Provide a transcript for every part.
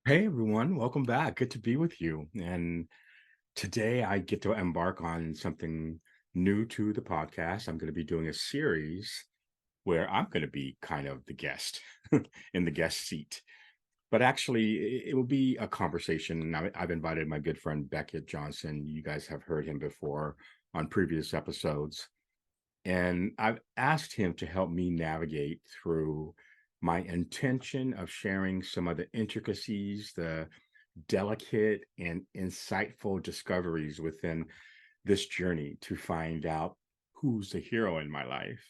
Hey everyone, welcome back. Good to be with you. And today I get to embark on something new to the podcast. I'm going to be doing a series where I'm going to be kind of the guest in the guest seat. But actually, it will be a conversation. And I've invited my good friend Beckett Johnson. You guys have heard him before on previous episodes. And I've asked him to help me navigate through my intention of sharing some of the intricacies, the delicate and insightful discoveries within this journey to find out who's the hero in my life.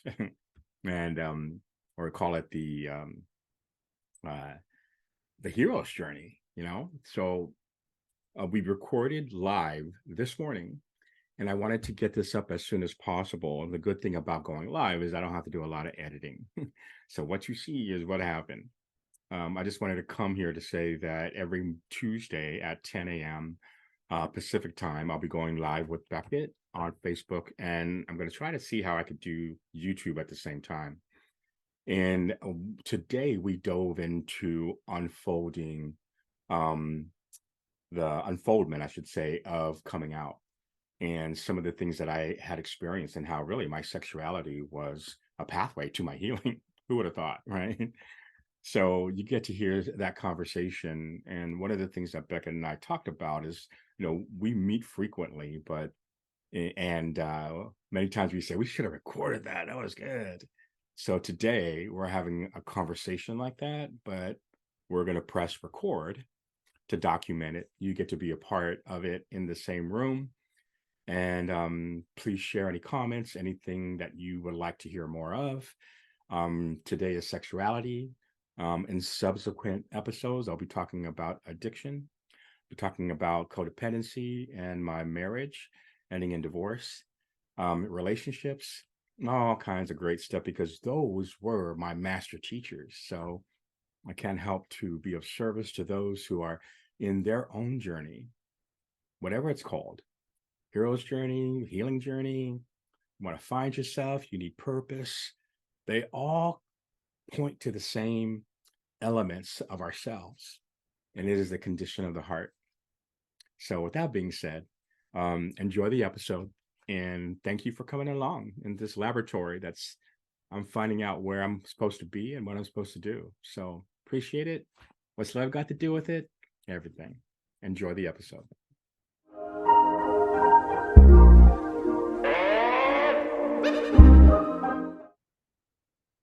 And or call it uh the hero's journey, so we recorded live this morning, and I wanted to get this up as soon as possible. And the good thing about going live is I don't have to do a lot of editing. So what you see is what happened. I just wanted to come here to say that every Tuesday at 10 a.m. Pacific time, I'll be going live with Beckett on Facebook, and I'm going to try to see how I could do YouTube at the same time. And today we dove into um, the unfoldment, I should say, of coming out and some of the things that I had experienced, and how really my sexuality was a pathway to my healing. Who would have thought, right? So you get to hear that conversation. And one of the things that Becca and I talked about is, we meet frequently, but and many times we say we should have recorded that. That was good. So today we're having a conversation like that, but we're going to press record to document it. You get to be a part of it in the same room. And please share any comments, anything that you would like to hear more of. Today is sexuality. In subsequent episodes, I'll be talking about addiction, be talking about codependency and my marriage ending in divorce, relationships, all kinds of great stuff, because those were my master teachers. So I can't help to be of service to those who are in their own journey, whatever it's called: hero's journey, healing journey. You want to find yourself, you need purpose. They all point to the same elements of ourselves, and it is the condition of the heart. So, with that being said, enjoy the episode, and thank you for coming along in this laboratory. That's I'm finding out where I'm supposed to be and what I'm supposed to do. So, appreciate it. What's love got to do with it? Everything. Enjoy the episode.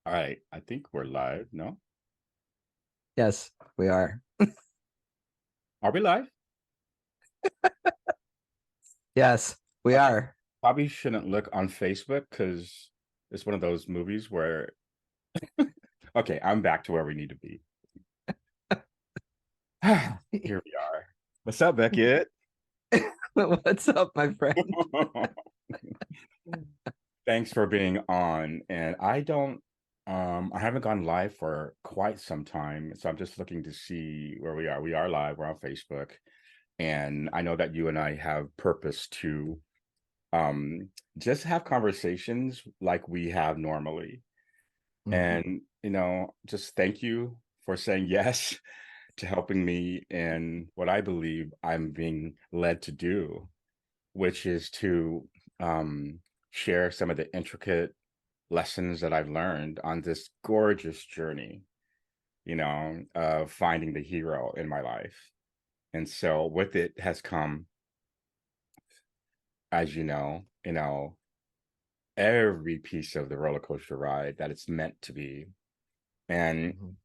All right, I think we're live. No, Yes, we are. are we live? Yes, we Okay. are. Probably shouldn't look on Facebook because it's one of those movies where, okay, I'm back to where we need to be. Here we are. What's up, Beckett? What's up, my friend? Thanks for being on. And I haven't gone live for quite some time. So I'm just looking to see where we are. We are live, we're on Facebook. And I know that you and I have purpose to um just have conversations like we have normally. Mhm. And, just thank you for saying yes to helping me in what I believe I'm being led to do, which is to share some of the intricate lessons that I've learned on this gorgeous journey, of finding the hero in my life. And so with it has come, as every piece of the roller coaster ride that it's meant to be. And Mhm.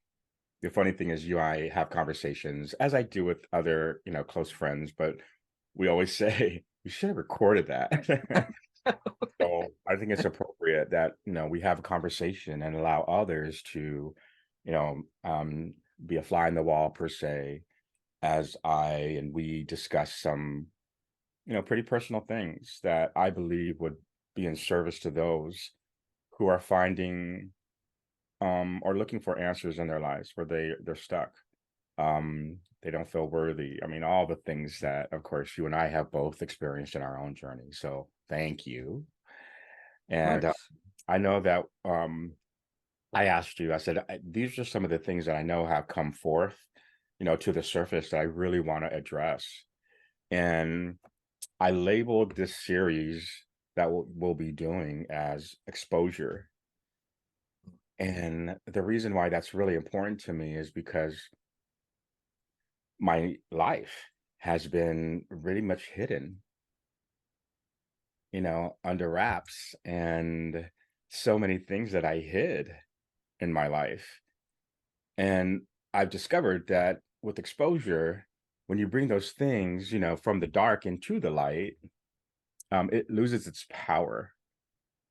the funny thing is, you and I have conversations, as I do with other, close friends, but we always say, we should have recorded that. So I think it's appropriate that, we have a conversation and allow others to, you know, um, be a fly in the wall per se, as I and we discuss some, pretty personal things that I believe would be in service to those who are finding or looking for answers in their lives where they're stuck. They don't feel worthy. I mean, all the things that, of course, you and I have both experienced in our own journey. So thank you. Of And course. I know that I asked you, I said, these are some of the things that I know have come forth. to the surface that I really want to address. And I labeled this series that we'll be doing as exposure. And the reason why that's really important to me is because my life has been really much hidden, under wraps, and so many things that I hid in my life. And I've discovered that with exposure, when you bring those things, from the dark into the light, it loses its power,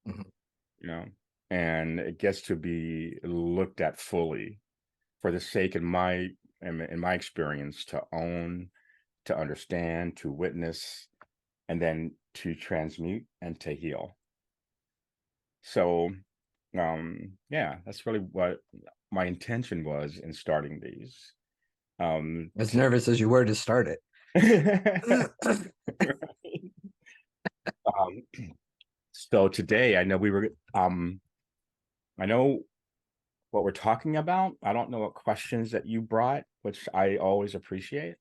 Mhm. you know, and it gets to be looked at fully for the sake in my experience to own, to understand, to witness, and then to transmute and to heal. So, yeah, that's really what my intention was in starting these. As nervous as you were to start it. um, so today, I know what we're talking about. I don't know what questions that you brought, which I always appreciate.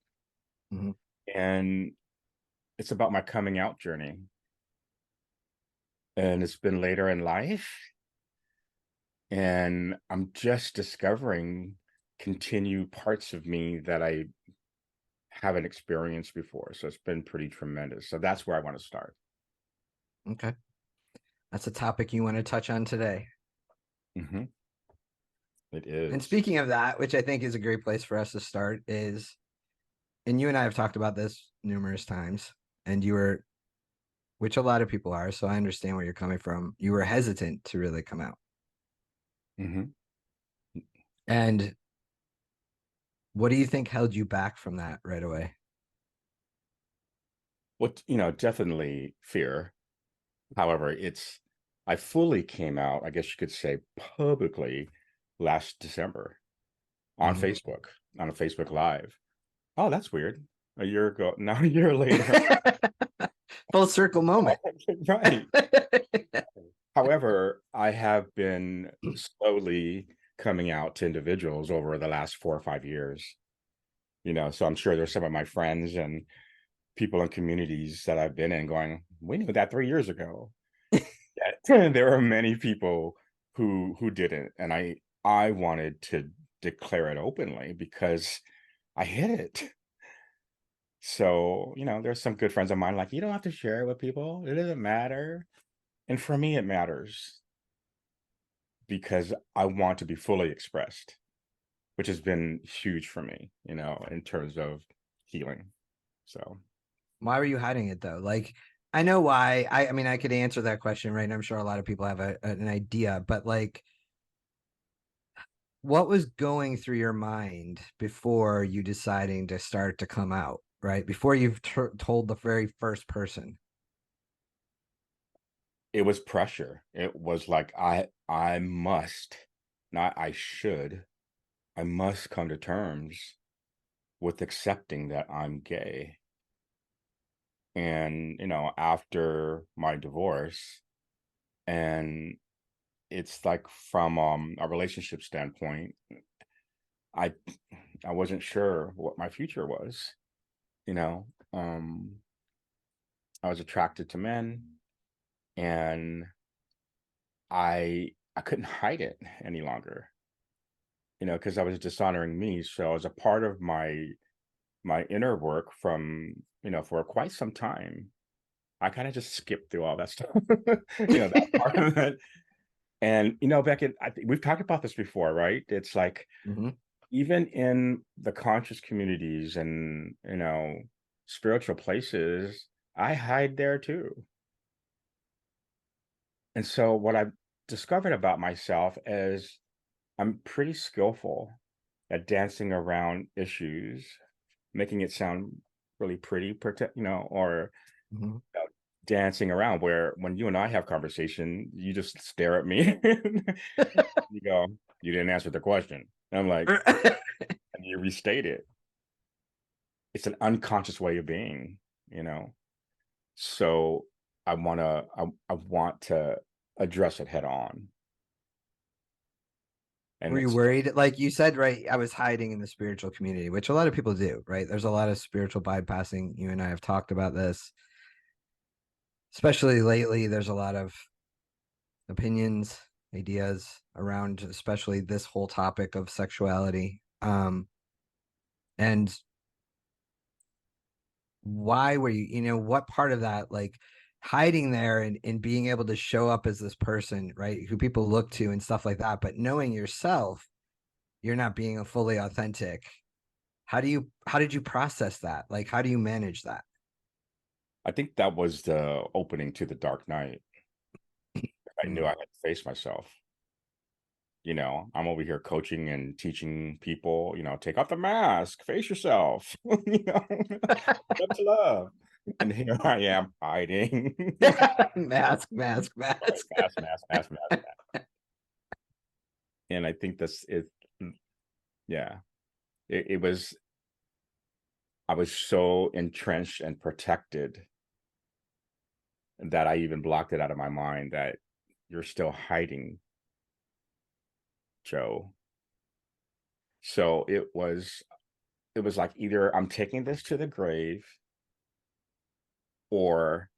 Mhm. And it's about my coming out journey. And it's been later in life. And I'm just discovering continued parts of me that I haven't experienced before. So it's been pretty tremendous. So that's where I want to start. Okay. That's a topic you want to touch on today. Hmm. It And is. speaking of that, which I think is a great place for us to start, is, and you and I have talked about this numerous times, and you were, which a lot of people are, so I understand where you're coming from. You were hesitant to really come out. Hmm. And what do you think held you back from that right away? What, definitely fear. However, I fully came out, I guess you could say, publicly last December on Mhm. Facebook, on a Facebook Live. Oh, that's weird. A year ago, now a year later. Full circle moment. Right. However, I have been slowly coming out to individuals over the last 4 or 5 years, so I'm sure there's some of my friends and people in communities that I've been in going, we knew that 3 years ago. Yeah, there are many people who didn't, and I wanted to declare it openly because I hid it. So, there's some good friends of mine like, you don't have to share it with people. It doesn't matter. And for me, it matters because I want to be fully expressed, which has been huge for me, in terms of healing. So, Why were you hiding it though? Like, I know why. I mean, I could answer that question, right? And I'm sure a lot of people have an idea, but like, what was going through your mind before you deciding to start to come out, right? Before you've told the very first person. it was pressure. It was like I must, not I should, I must come to terms with accepting that I'm gay. And, after my divorce, and it's like from a relationship standpoint, I I wasn't sure what my future was, you know. I was attracted to men, and I couldn't hide it any longer, because I was dishonoring me. So as a part of my inner work from, for quite some time, I kind of just skipped through all that stuff, that part of it. And, Beckett, I think we've talked about this before, right? It's like, Mm-hmm. even in the conscious communities and, spiritual places, I hide there too. And so what I've discovered about myself is I'm pretty skillful at dancing around issues, making it sound really pretty, or Mm-hmm. dancing around, where when you and I have conversation, you just stare at me. You go, you didn't answer the question. And I'm like, and you restate it. It's an unconscious way of being, you know. So I want to address it head on. And Were you it's worried? Like you said, right? I was hiding in the spiritual community, which a lot of people do, right? There's a lot of spiritual bypassing. You and I have talked about this, especially lately. There's a lot of opinions, ideas around, especially this whole topic of sexuality. And why were you, what part of that, like hiding there and being able to show up as this person, right? Who people look to and stuff like that, but knowing yourself, you're not being a fully authentic. How did you process that? Like, how do you manage that? I think that was the opening to the dark night. I knew I Mm. had to face myself. I'm over here coaching and teaching people, take off the mask, face yourself, that's love. And here I am hiding. Mask, mask, Right, mask. mask, mask, mask, mask, mask. And I think that's it. Yeah. It was, I was so entrenched and protected that I even blocked it out of my mind that you're still hiding, Joe. So it was like either I'm taking this to the grave or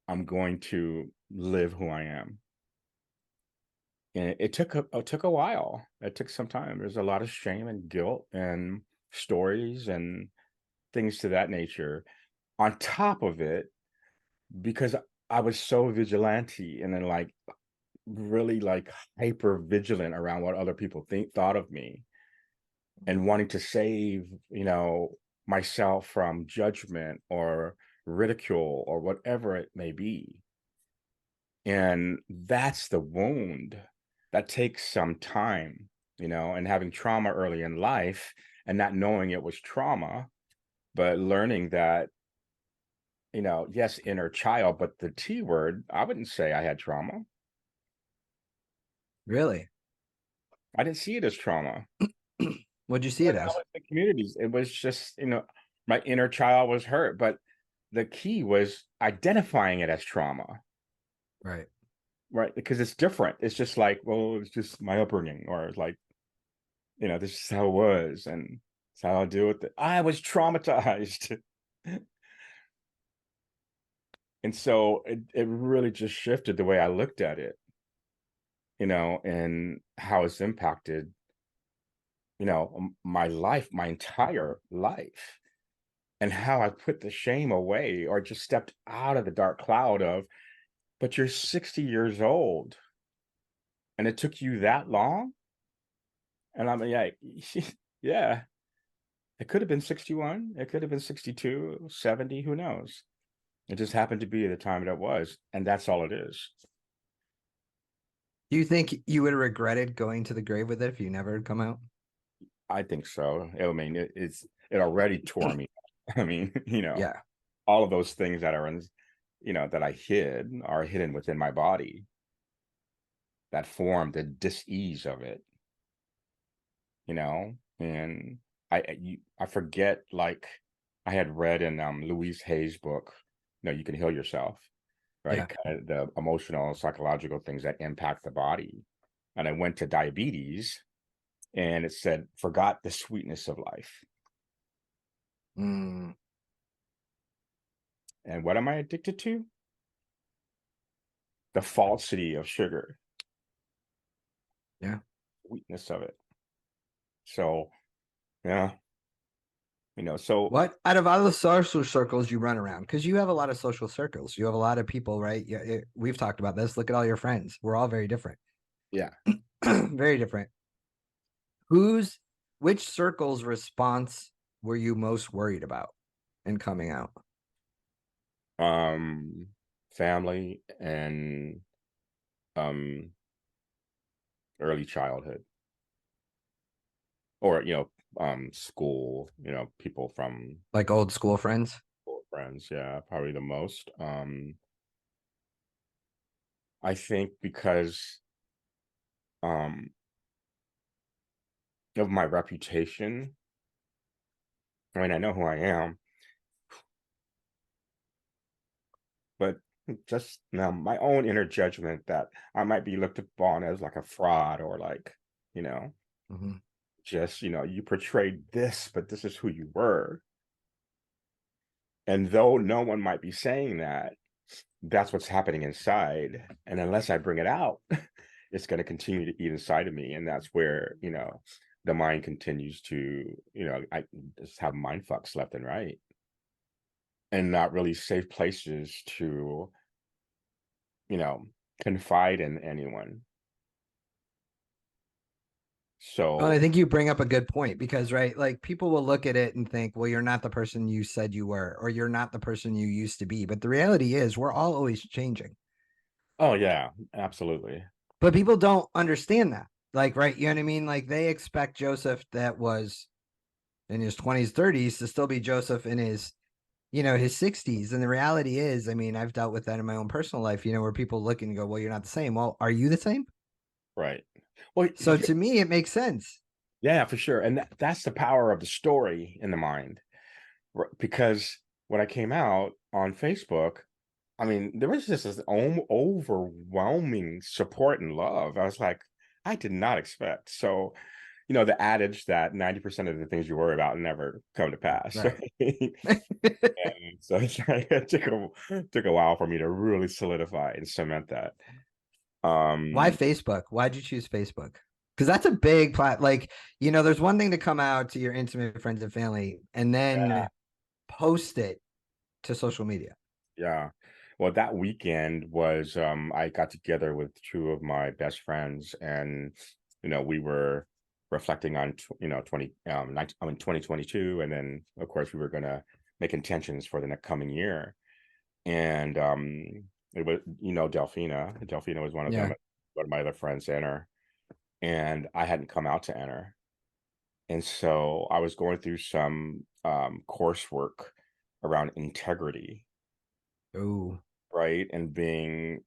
I'm going to live who I am. And it took a while. It took some time. There's a lot of shame and guilt and stories and things to that nature. On top of it, because I was so vigilante and then like really like hyper vigilant around what other people thought of me and wanting to save, myself from judgment or ridicule or whatever it may be. And that's the wound that takes some time, and having trauma early in life and not knowing it was trauma, but learning that, yes, inner child, but the T word, I wouldn't say I had trauma. Really? I didn't see it as trauma. What'd you see When it I as? was in the communities, it was just, my inner child was hurt, but the key was identifying it as trauma, Right. right? Because it's different. It's just like, well, it's just my upbringing, or it's like, this is how it was, and it's how I deal with it. I was traumatized. And so it really just shifted the way I looked at it, and how it's impacted, my life, my entire life, and how I put the shame away or just stepped out of the dark cloud of, but you're 60 years old and it took you that long? And I'm like, yeah, it could have been 61, it could have been 62, 70, who knows? It just happened to be the time that it was, and that's all it is. Do you think you would have regretted going to the grave with it if you never had come out? I think so. I mean, it already tore me. I mean, Yeah. all of those things that are in, that I hid are hidden within my body that form the dis-ease of it, and I forget, like I had read in Louise Hay's book, You Can Heal Yourself, Yeah. right? Kind of the emotional, psychological things that impact the body. And I went to diabetes and it said, forgot the sweetness of life. Mm, And what am I addicted to? The falsity of sugar, yeah. sweetness of it. So, yeah, so What out of all the social circles you run around? Because you have a lot of social circles. You have a lot of people, right? Yeah, we've talked about this. Look at all your friends. We're all very different. yeah. Very different. Who's which circle's response were you most worried about in coming out? Um, family and um early childhood, or school, people from Like old school friends? school friends, yeah, probably the most. I think because um of my reputation. I mean, I know who I am, but just now my own inner judgment that I might be looked upon as like a fraud or like, you know, Mhm. just, you portrayed this, but this is who you were. And though no one might be saying that, that's what's happening inside. And unless I bring it out, it's going to continue to eat inside of me. And that's where, the mind continues to, I just have mind fucks left and right and not really safe places to, you know, confide in anyone. Well, I So, think you bring up a good point because, right, like people will look at it and think, well, you're not the person you said you were, or you're not the person you used to be. But the reality is, we're all always changing. oh yeah, absolutely. But people don't understand that. Like, right, you know what I mean? Like, they expect Joseph that was in his 20s, 30s to still be Joseph in his, his 60s. And the reality is, I mean, I've dealt with that in my own personal life, where people look and go, well, you're not the same. Well, are you the same? Right. Well, So to me, it makes sense. yeah, for sure. And that's the power of the story in the mind. Because when I came out on Facebook, I mean, there was just this overwhelming support and love. I was like, I did not expect. So, the adage that 90% of the things you worry about never come to pass. Right. And so it's like, it took a while for me to really solidify and cement that. Why Um, Facebook? Why'd you choose Facebook? Because that's a big like, there's one thing to come out to your intimate friends and family and yeah, then post it to social media. yeah. Well, that weekend was I got together with two of my best friends, and we were reflecting on 2022, and then of course we were gonna make intentions for the next coming year. And it was, Delphina was one of them, Yeah. one of my other friends, Enter, and I hadn't come out to Enter. And so I was going through some coursework around integrity, Oh, right? And being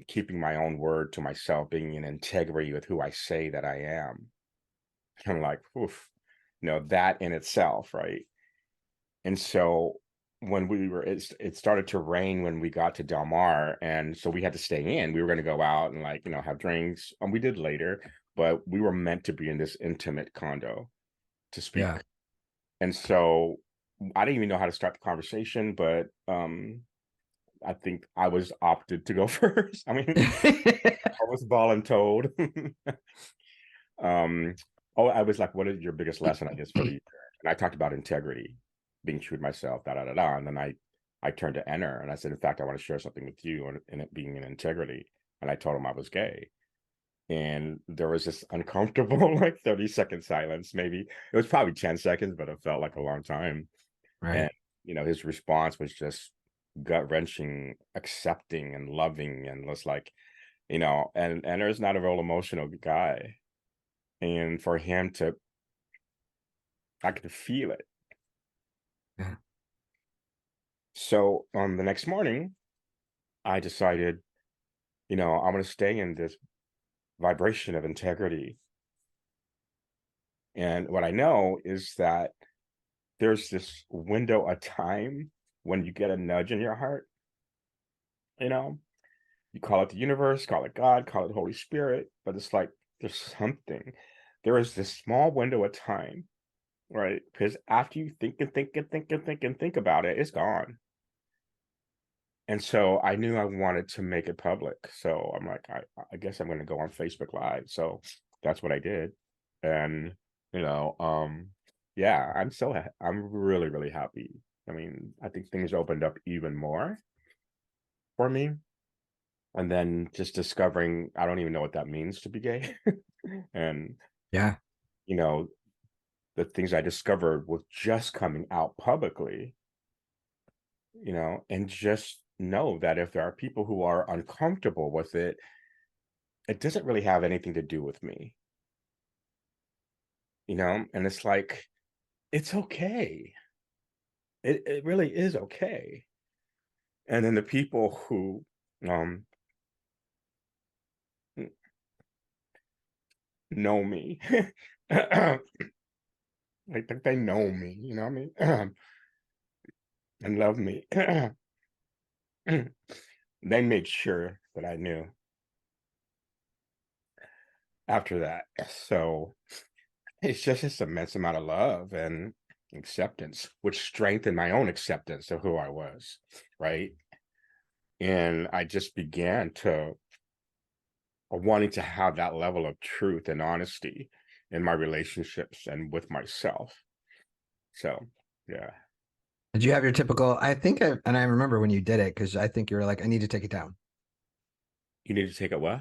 keeping my own word to myself, being in integrity with who I say that I am. I'm like, oof, that in itself, right? And so when it started to rain when we got to Del Mar, and so we had to stay in. We were going to go out and like, have drinks, and we did later, but we were meant to be in this intimate condo to speak. yeah. And so I didn't even know how to start the conversation, but I think I was opted to go first. I mean, I was voluntold. um, oh, I was like, "What is your biggest lesson, I guess, for the year?" And I talked about integrity, being true to myself, da da da da. And then I turned to Enter and I said, "In fact, I want to share something with you, and it being in integrity." And I told him I was gay, and there was this uncomfortable like 30-second silence. Maybe it was probably 10 seconds, but it felt like a long time. Right. And his response was just gut wrenching, accepting, and loving, and was like, and there's not a real emotional guy. And for him to, I could feel it. Yeah. So on the next morning, I decided, I'm going to stay in this vibration of integrity. And what I know is that there's this window of time when you get a nudge in your heart, you know, you call it the universe, call it God, call it Holy Spirit, but it's like there's something. There is this small window of time, right? Because after you think and think and think and think and think about it, it's gone. And so I knew I wanted to make it public. So I'm like, I guess I'm going to go on Facebook Live. So that's what I did. And, you know, um, yeah, I'm really, really happy. I mean, I think things opened up even more for me. And then just discovering I don't even know what that means to be gay. And, Yeah. you know, the things I discovered with just coming out publicly, and just know that if there are people who are uncomfortable with it, it doesn't really have anything to do with me, and it's like, it's okay. It really is okay. And then the people who um know me, I think they know me, you know what I mean? And love me. They made sure that I knew after that. So it's just this immense amount of love and acceptance, which strengthened my own acceptance of who I was, right? And I just began to wanting to have that level of truth and honesty in my relationships and with myself. So, yeah. Did you have your typical? I think, and I remember when you did it because I think you were like, I need to take it down. You need to take a what?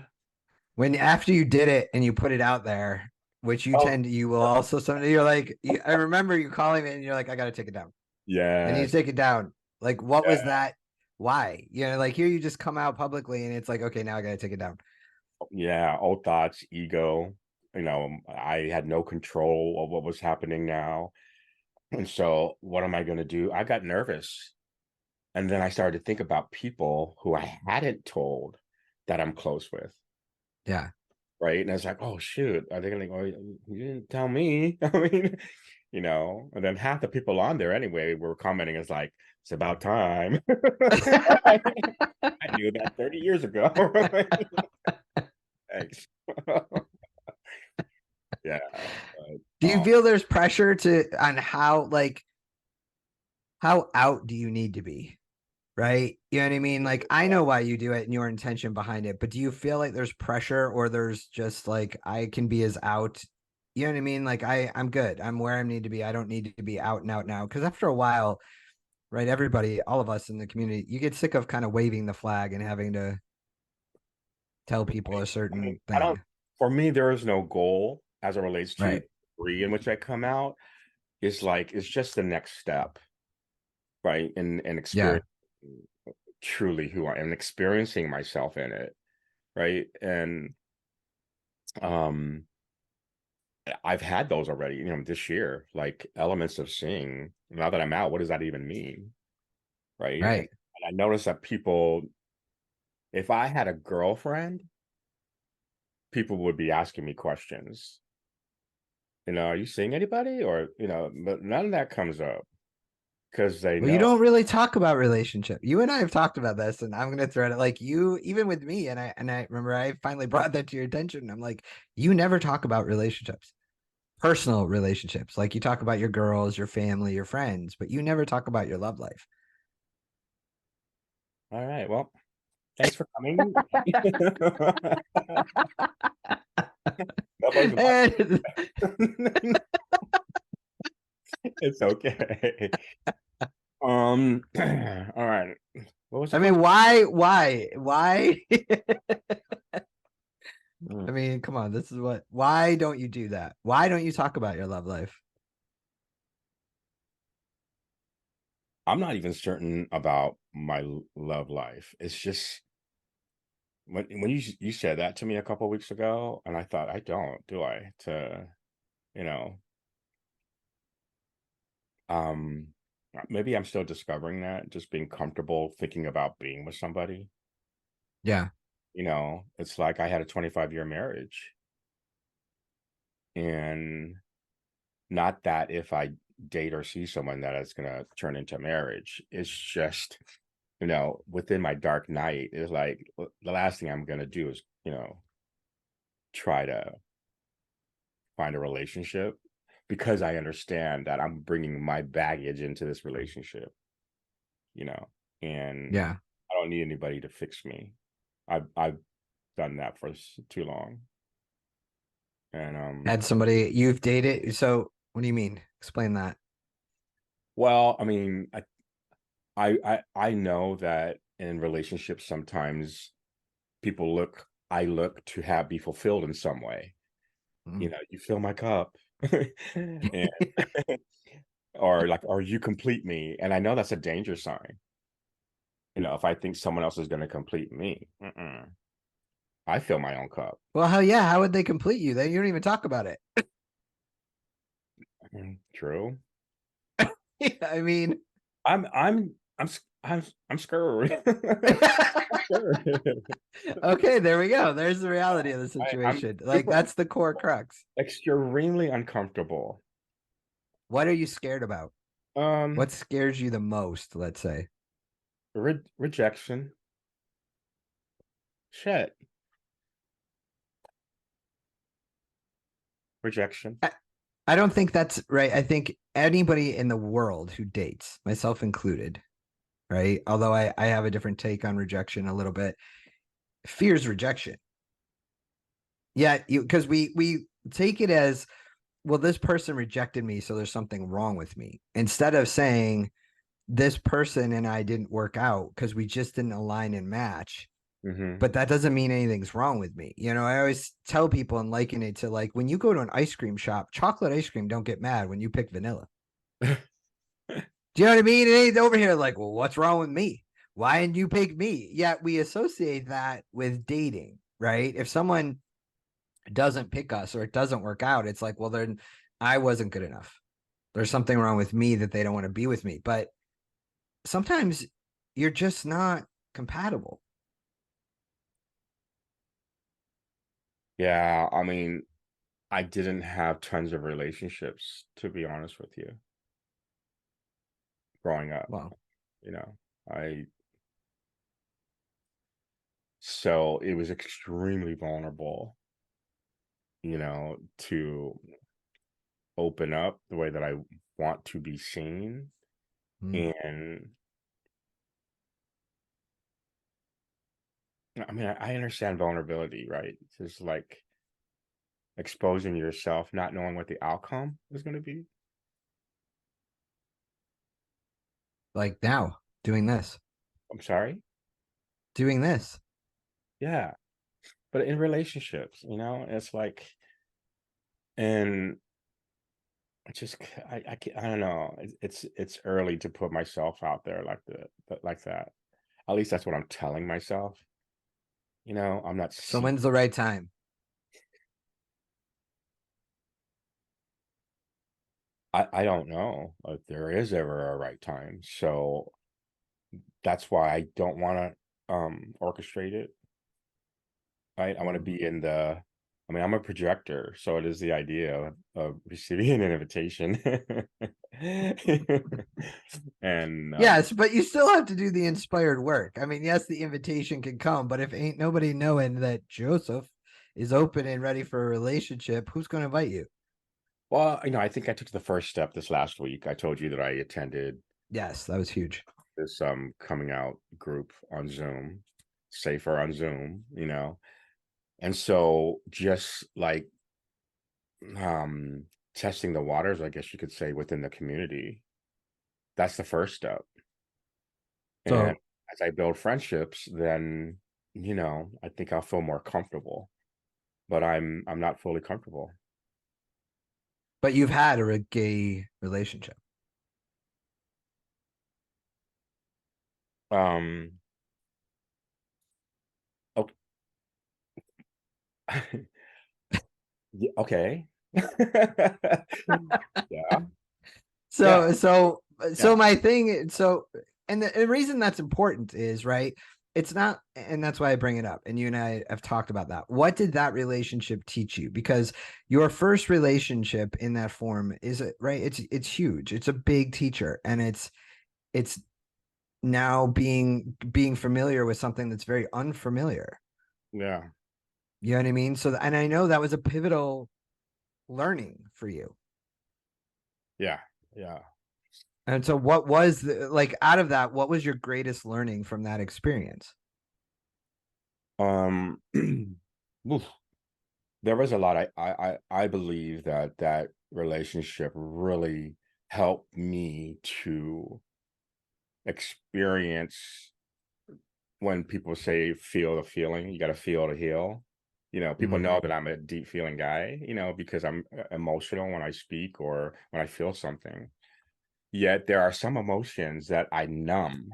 When after you did it and you put it out there, which you Oh, tend to, you will also something. You're like, I remember you calling me and you're like, I got to take it down. I need to yes. take it down. Like, what was Yeah. that? Why? Like here you just come out publicly and it's like, okay, now I got to take it down. Yeah. Old thoughts, ego. I had no control of what was happening now. And so, what am I going to do? I got nervous. And then I started to think about people who I hadn't told that I'm close with. Yeah. Right. And I was like, oh, shoot. Are they going to go, you didn't tell me? I mean, and then half the people on there anyway were commenting, it's like, it's about time. I knew that 30 years ago. Thanks. Yeah. Do you feel there's pressure on how out do you need to be? Right? You know what I mean? Like, I know why you do it and your intention behind it, but do you feel like there's pressure or there's just like, I can be as out? You know what I mean? Like, I'm good. I'm where I need to be. I don't need to be out and out now. Cause after a while, right? Everybody, all of us in the community, you get sick of kind of waving the flag and having to tell people a I mean, certain I don't, thing. for me, there is no goal as it relates to the Right. degree in which I come out. It's like, it's just the next step, right? And Yeah. experience truly who I am, experiencing myself in it, right? And um I've had those already, this year, like elements of seeing now that I'm out, what does that even mean? Right. And Right. I noticed that people, if I had a girlfriend, people would be asking me questions. Are you seeing anybody? Or, but none of that comes up because they Well, you know. don't really talk about relationship. You and I have talked about this, and I'm gonna thread it like you, even with me. And I remember I finally brought that to your attention. I'm like, you never talk about relationships, personal relationships. Like you talk about your girls, your family, your friends, but you never talk about your love life. All right. Well, thanks for coming. That was And it's okay. All right. What was the I mean, question? why? Mm. I mean, come on, this is what. Why don't you do that? Why don't you talk about your love life? I'm not even certain about my love life. It's just when you said that to me a couple of weeks ago, and I thought, I don't, do I? You know, um, maybe I'm still discovering that, just being comfortable thinking about being with somebody. Yeah, It's like I had a 25-year marriage, and not that if I date or see someone that it's gonna turn into marriage. It's just, within my dark night, is like the last thing I'm gonna do is, try to find a relationship because I understand that I'm bringing my baggage into this relationship, you know, and yeah. I don't need anybody to fix me. I've done that for too long, and Had somebody you've dated. So what do you mean? Explain that. well, I mean, I know that in relationships sometimes I look to have be fulfilled in some way. Mm. You fill my cup, and or like, or you complete me, and I know that's a danger sign. If I think someone else is going to complete me, I fill my own cup. Well, hell yeah. How would they complete you? Then you don't even talk about it. True. I mean, I'm scared. okay, there we go. There's the reality of the I'm situation. Like super that's the core crux. extremely uncomfortable. What are you scared about? Um, What scares you the most? Let's say. Rejection. Shit. Rejection. I, I don't think that's right. I think anybody in the world who dates, myself included, right? Although I have a different take on rejection a little bit, fears rejection. Yeah, because we take it as, well, this person rejected me, so there's something wrong with me. Instead of saying this person and I didn't work out because we just didn't align and match. Hmm. But that doesn't mean anything's wrong with me. I always tell people and liken it to, like, when you go to an ice cream shop, chocolate ice cream don't get mad when you pick vanilla. Do you know what I mean? It ain't over here like, well, what's wrong with me? Why didn't you pick me? Yet we associate that with dating, right? If someone doesn't pick us or it doesn't work out, it's like, well, then I wasn't good enough. There's something wrong with me that they don't want to be with me. But sometimes you're just not compatible. Yeah, I mean, I didn't have tons of relationships, to be honest with you, growing up. Well, You know, I so it was extremely vulnerable, to open up the way that I want to be seen. mm, And I mean, I understand vulnerability, right? Just like exposing yourself, not knowing what the outcome is going to be. like now, doing this, I'm sorry. doing this. Yeah. But in relationships, it's like, and I don't know. It's early to put myself out there like that. At least that's what I'm telling myself. I'm not So see when's the right time? I don't know if there is ever a right time. So that's why I don't want to orchestrate it. Right? I want to Mm. be in the I mean, I'm a projector, so it is the idea of receiving an invitation. And Yes, but you still have to do the inspired work. I mean, yes, the invitation can come, but if ain't nobody knowing that Joseph is open and ready for a relationship, who's going to invite you? well, I think I took the first step this last week. I told you that I attended Yes, that was huge. this coming out group on Zoom, safer on Zoom. And so just like um testing the waters, I guess you could say, within the community. That's the first step. And So, as I build friendships, then I think I'll feel more comfortable. But I'm not fully comfortable. but you've had a gay relationship. Um okay. Yeah, okay. Yeah, yeah, So, so, so yeah, my thing, so, and the reason that's important is, right, it's not, and that's why I bring it up. And you and I have talked about that. What did that relationship teach you? Because your first relationship in that form is it right? It's huge. It's a big teacher, and it's now being familiar with something that's very unfamiliar. yeah, You know what I mean? So, and I know that was a pivotal learning for you. yeah, yeah. And so, what was like out of that? What was your greatest learning from that experience? Um oof. There was a lot. I believe that relationship really helped me to experience when people say feel the feeling, you got to feel to heal. People Mm. know that I'm a deep feeling guy, because I'm emotional when I speak or when I feel something. Yet there are some emotions that I numb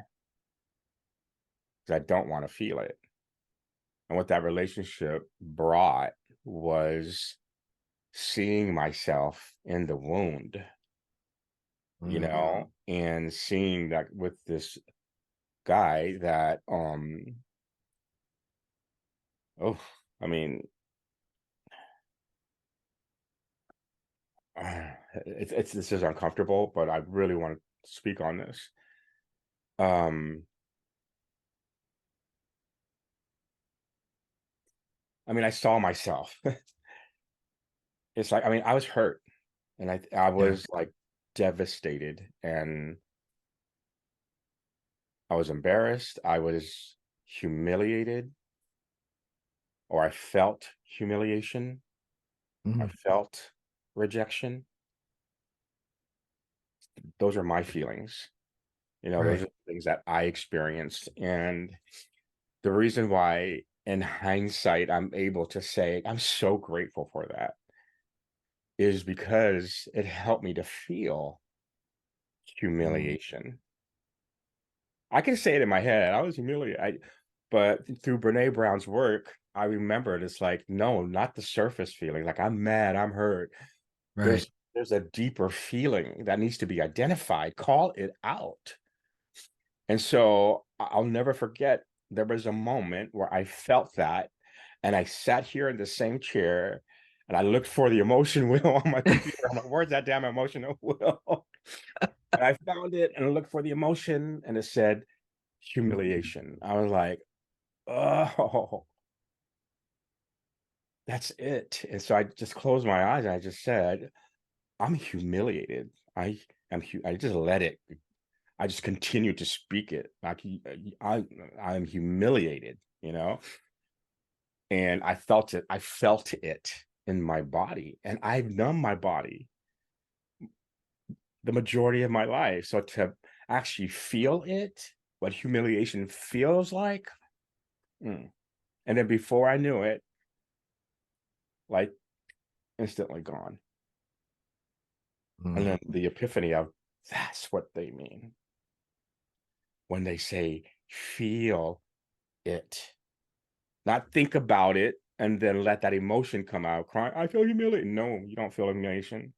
because I don't want to feel it. And what that relationship brought was seeing myself in the wound, Mm. and seeing that with this guy that, oh, I mean, it's this is uncomfortable, but I really want to speak on this. Um, I mean, I saw myself. It's like, I mean, I was hurt and I Yeah. was like devastated and I was embarrassed. I was humiliated, or I felt humiliation. I Mhm. felt rejection. Those are my feelings. Those Right. are things that I experienced. And the reason why, in hindsight, I'm able to say I'm so grateful for that is because it helped me to feel Mm. humiliation. I can say it in my head. I was humiliated. But through Brene Brown's work, I remembered it's like, no, not the surface feeling. Like I'm mad, I'm hurt. Right. There's a deeper feeling that needs to be identified. Call it out. And so I'll never forget there was a moment where I felt that, and I sat here in the same chair and I looked for the emotion wheel on my computer. I'm like, where's that damn emotional wheel? And I found it and I looked for the emotion and it said humiliation. I was like, oh, that's it. And so I just closed my eyes and I just said, I'm humiliated. I just let it. I just continued to speak it. Like I'm humiliated, and I felt it. I felt it in my body, and I've numbed my body the majority of my life. So to actually feel it, what humiliation feels like, mm. And then before I knew it, like instantly gone. And Mm. then the epiphany of that's what they mean when they say feel it, not think about it and then let that emotion come out. Crying, I feel humiliated. No, you don't feel humiliation.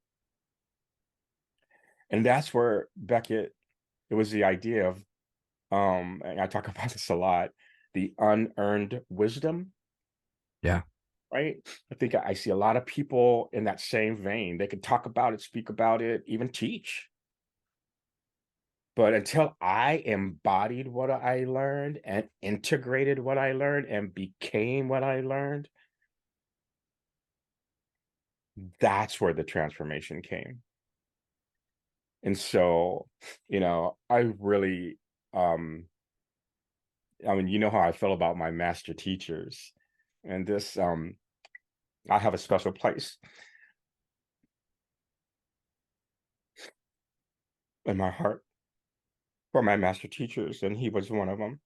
And that's where Beckett, it was the idea of, and I talk about this a lot, the unearned wisdom, Yeah. right? I think I see a lot of people in that same vein. They can talk about it, speak about it, even teach. But until I embodied what I learned and integrated what I learned and became what I learned, that's where the transformation came. And so, I really, I mean, you know how I feel about my master teachers. And this, I have a special place in my heart for my master teachers, and he was one of them.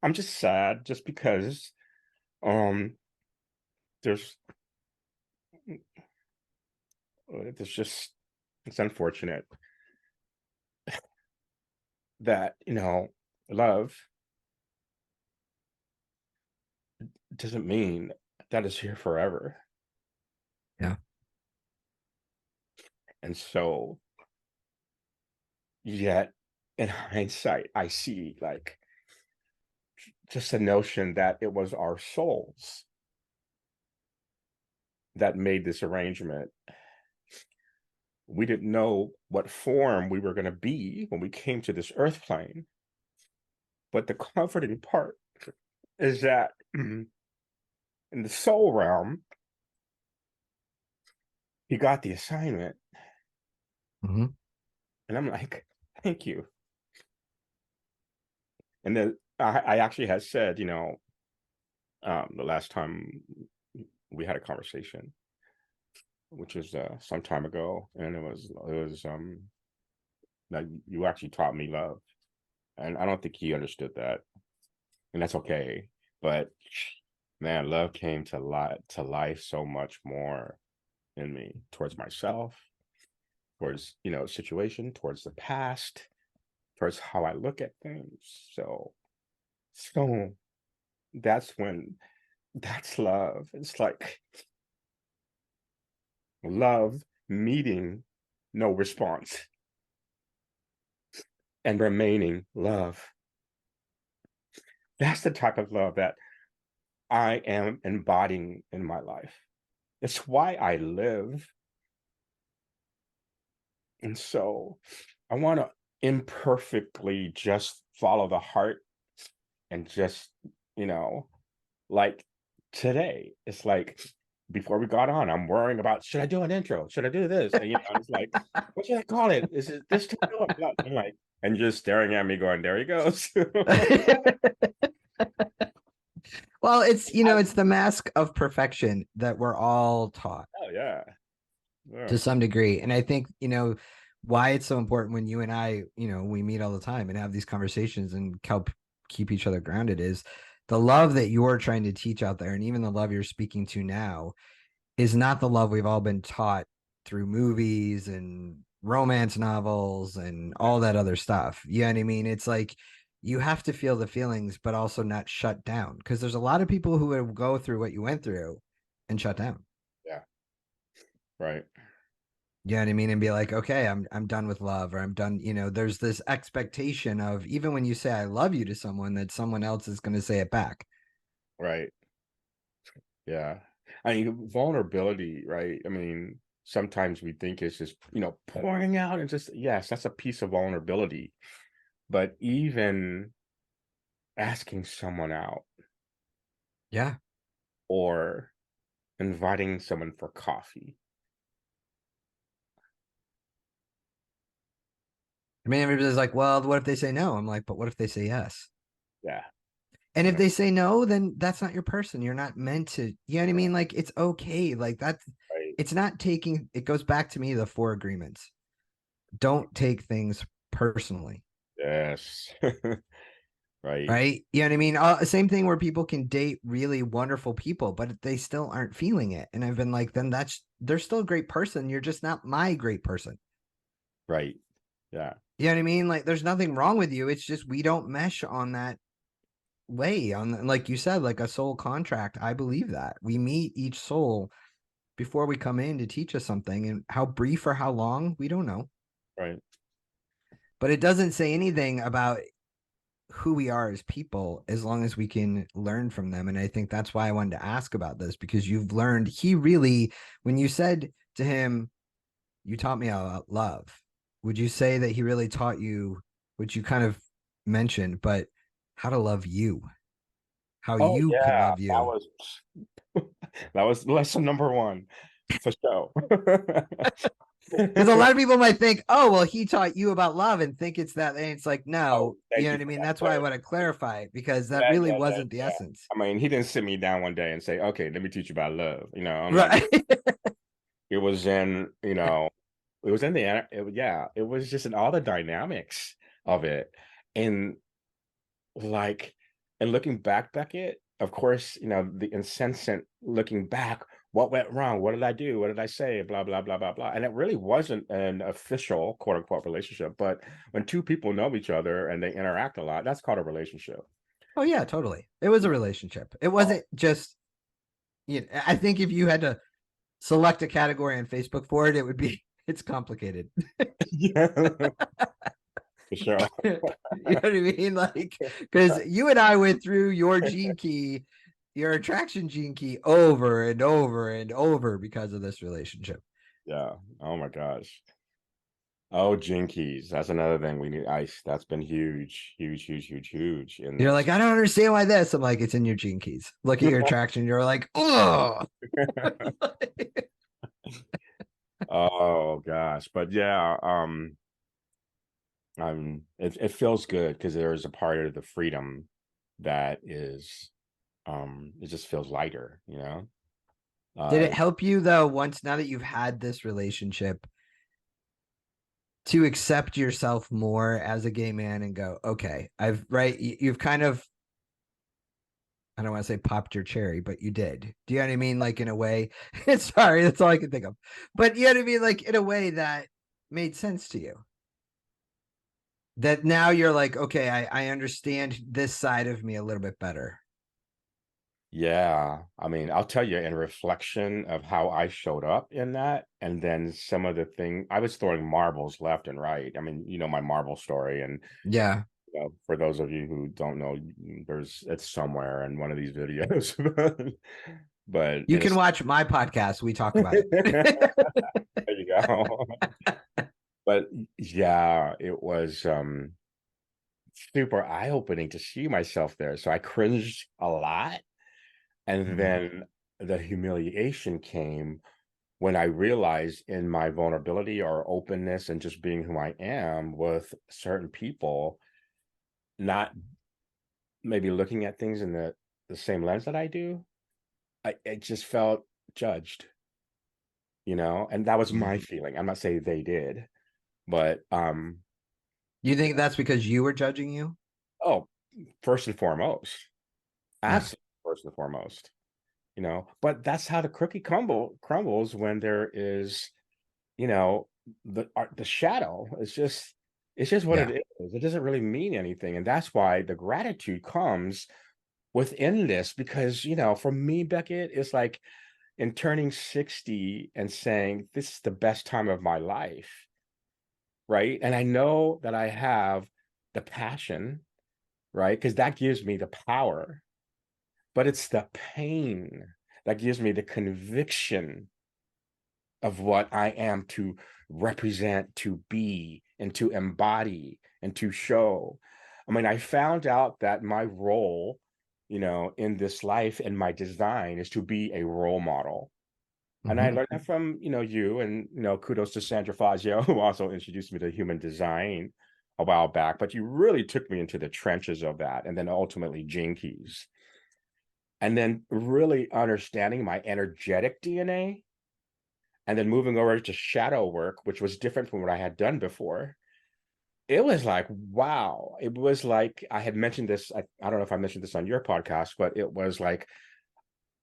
I'm just sad just because um there's there's just it's unfortunate that, love doesn't mean that it's here forever. Yeah. And so yet in hindsight, I see like just the notion that it was our souls that made this arrangement. We didn't know what form we were going to be when we came to this earth plane. But the comforting part is that in the soul realm, he got the assignment. Mhm. And I'm like, thank you. And then I actually had said, the last time we had a conversation, which was some time ago, and it was that you actually taught me love. And I don't think he understood that. And that's okay. But man, love came to life so much more in me towards myself, towards situation, towards the past, towards how I look at things. So that's when that's love. It's like love meeting no response and remaining love. That's the type of love that I am embodying in my life. It's why I live. And so I want to imperfectly just follow the heart and just, you know, like today. It's like before we got on, I'm worrying about, should I do an intro? Should I do this? And it's like, what should I call it? Is it this title? I'm like, and you're just staring at me, going, there he goes. Well, it's it's the mask of perfection that we're all taught Oh yeah, yeah, to some degree. And I think, why it's so important when you and I, we meet all the time and have these conversations and help keep each other grounded is the love that you're trying to teach out there. And even the love you're speaking to now is not the love we've all been taught through movies and romance novels and all that other stuff. You know what I mean? It's like you have to feel the feelings, but also not shut down. Because there's a lot of people who would go through what you went through and shut down. yeah, right, You know what I mean? And be like, okay, I'm done with love, or I'm done. There's this expectation of even when you say I love you to someone, that someone else is going to say it back. right, yeah. I mean, vulnerability, right? I mean, sometimes we think it's just, pouring out and just, yes, that's a piece of vulnerability. But even asking someone out Yeah. or inviting someone for coffee. I mean, everybody's like, well, what if they say no? I'm like, but what if they say yes? Yeah. And if Yeah. they say no, then that's not your person. You're not meant to, you know what I mean? Like it's okay. Like that's Right. it's not taking it goes back to me the four agreements. Don't take things personally. Yes. Right. Right. You know what I mean? Same thing where people can date really wonderful people, but they still aren't feeling it. And I've been like, then they're still a great person. You're just not my great person. Right. Yeah. You know what I mean? Like there's nothing wrong with you. It's just we don't mesh on that way on like you said, like a soul contract. I believe that we meet each soul before we come in to teach us something, and how brief or how long we don't know, Right. but it doesn't say anything about who we are as people as long as we can learn from them. And I think that's why I wanted to ask about this, because you've learned he really, when you said to him, you taught me about love, would you say that he really taught you, which you kind of mentioned, but how to love you, how Oh you could yeah. love you? That was lesson number one for sure. Because a lot of people might think, oh, well, he taught you about love and think it's that. And it's like, Oh, no, you thank know you what I for mean? that That's why I want to clarification. clarify it, because that Yeah, really yeah, yeah, wasn't the yeah. essence. I mean, he didn't sit me down one day and say, okay, let me teach you about love. I'm like, Right. it was in, it was in yeah, it was just in all the dynamics of it. And like, and looking back, Beckett, of course, the incessant looking back, what went wrong? What did I do? What did I say? Blah, blah, blah, blah, blah. And it really wasn't an official quote unquote relationship. But when two people know each other and they interact a lot, that's called a relationship. Oh, yeah, totally. It was a relationship. It Oh, wasn't just, I think if you had to select a category on Facebook for it, it would be, it's complicated. yeah, for sure. You know what I mean? Like, because you and I went through your gene key, your attraction gene key over and over and over because of this relationship. Yeah. Oh my gosh. Oh, Jinkies. That's another thing we need. Ice. That's been huge, huge, huge, huge, huge in You're this. like, I don't understand why this. I'm like, it's in your gene keys. Look at your attraction. You're like, oh. Oh gosh. But yeah, it feels good because there's a part of the freedom that is it just feels lighter. Did it Uh help you though, once now that you've had this relationship, to accept yourself more as a gay man and go, okay, right, you've kind of, I don't want to say popped your cherry, but you did. Do you know what I mean? Like in a way, sorry, that's all I can think of. But you know what I mean? Like in a way that made sense to you. That now you're like, okay, I understand this side of me a little bit better. yeah, I mean, I'll tell you in reflection of how I showed up in that, and then some of the thing I was throwing marbles left and right. I mean, my marble story, and Yeah. for those of you who don't know, it's somewhere in one of these videos. But You can watch my podcast. We talk about there it. you go. But yeah, it was super eye-opening to see myself there. So I cringed a lot. And Mhm. then the humiliation came when I realized in my vulnerability or openness and just being who I am with certain people, not maybe looking at things in the same lens that I do, it just felt judged, and that was Mhm. my feeling. I'm not saying they did, but You think that's because you were judging you? oh, first and foremost, Yeah. absolutely first and foremost, but that's how the cookie crumbles when there is, you know, the shadow. It's just what it Yeah. is. It doesn't really mean anything, and that's why the gratitude comes within this because, for me, Beckett, it's like in turning 60 and saying, "This is the best time of my life," right? And I know that I have the passion, right? Because that gives me the power, but it's the pain that gives me the conviction of what I am to represent, to be, and to embody, and to show. I mean, I found out that my role, in this life and my design is to be a role model. And I Mhm. learned that from, you and, kudos to Sandra Fazio, who also introduced me to human design a while back. But you really took me into the trenches of that. And then ultimately Gene Keys. And then really understanding my energetic DNA and then moving over to shadow work, which was different from what I had done before. It was like, wow. It was like I had mentioned this. I don't know if I mentioned this on your podcast, but it was like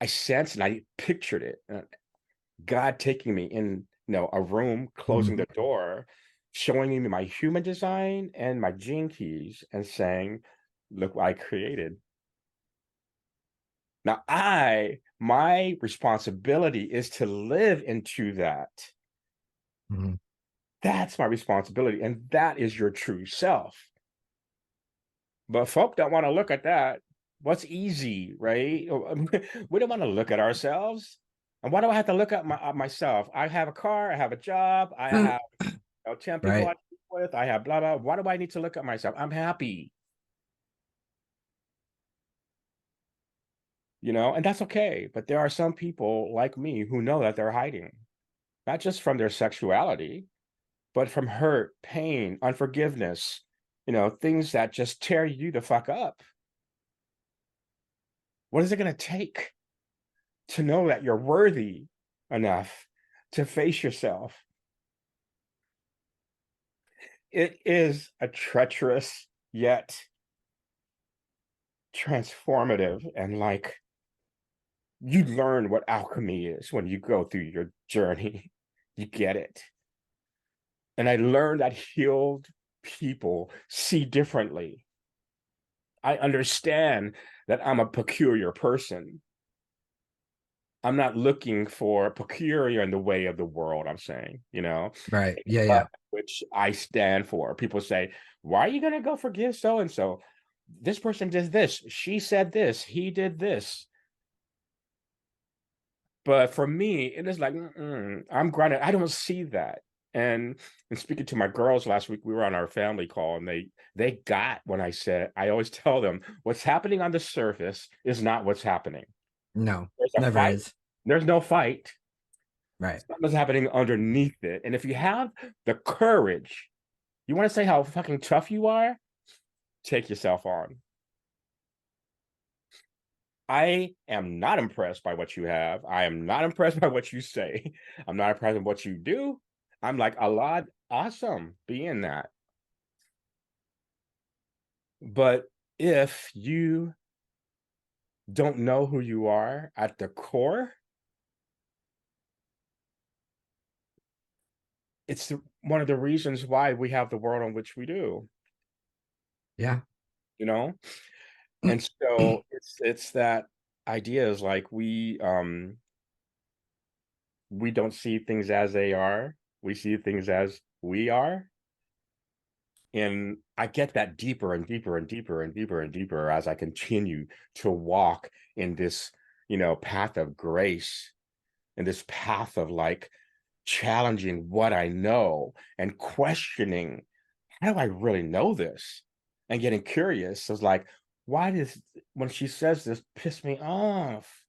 I sensed and I pictured it. God taking me in, a room, closing Mhm. the door, showing me my human design and my gene keys, and saying, "Look what I created." Now, my responsibility is to live into that. Mhm. That's my responsibility, and that is your true self. But folk don't want to look at that. What's easy, right? We don't want to look at ourselves. And why do I have to look at myself? I have a car, I have a job, I have 10 people I Right. speak with, I have blah blah. Why do I need to look at myself? I'm happy, and that's okay. But there are some people like me who know that they're hiding, not just from their sexuality, but from hurt, pain, unforgiveness, things that just tear you the fuck up. What is it going to take to know that you're worthy enough to face yourself? It is a treacherous yet transformative, and like you learn what alchemy is when you go through your journey. You get it. And I learned that healed people see differently. I understand that I'm a peculiar person. I'm not looking for peculiar in the way of the world, I'm saying, Right. Yeah, yeah. but which I stand for. People say, why are you going to go forgive so and so? This person did this. She said this. He did this. But for me, it is like, I'm grounded. I don't see that. And speaking to my girls last week, we were on our family call, and they got when I said, I always tell them what's happening on the surface is not what's happening. No, There's a never fight. is. There's no fight. Right. Something's happening underneath it. And if you have the courage, you want to say how fucking tough you are, take yourself on. I am not impressed by what you have. I am not impressed by what you say. I'm not impressed with what you do. I'm like, a lot awesome being that. But if you don't know who you are at the core, it's one of the reasons why we have the world on which we do, Yeah. you know? And so it's that idea is like we don't see things as they are. We see things as we are. And I get that deeper and deeper and deeper and deeper and deeper as I continue to walk in this, path of grace, and this path of like challenging what I know and questioning, how do I really know this? And getting curious is like, why does when she says this piss me off?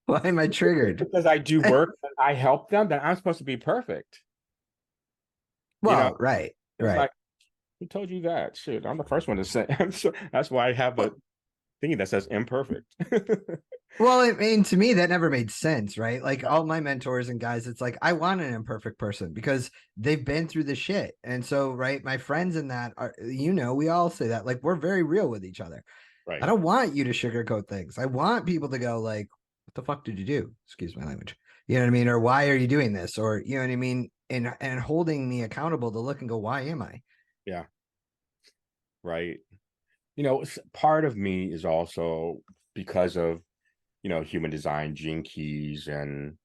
Why am I triggered? Because I do work and I help them, then I'm supposed to be perfect. You know, Well, right, it's right. like, who told you that? Shit, I'm the first one to say. So that's why I have the Well, thingy that says imperfect. well, I mean, to me, that never made sense, right? Like all my mentors and guys, it's like I want an imperfect person because they've been through the shit. And so, right, my friends in that are, we all say that. Like we're very real with each other. I Right. don't want you to sugarcoat things. I want people to go like, "What the fuck did you do?" Excuse my language. You know what I mean? Or why are you doing this? Or you know what I mean? And holding me accountable to look and go, "Why am I?" Yeah. Right. Part of me is also because of, human design, gene keys, and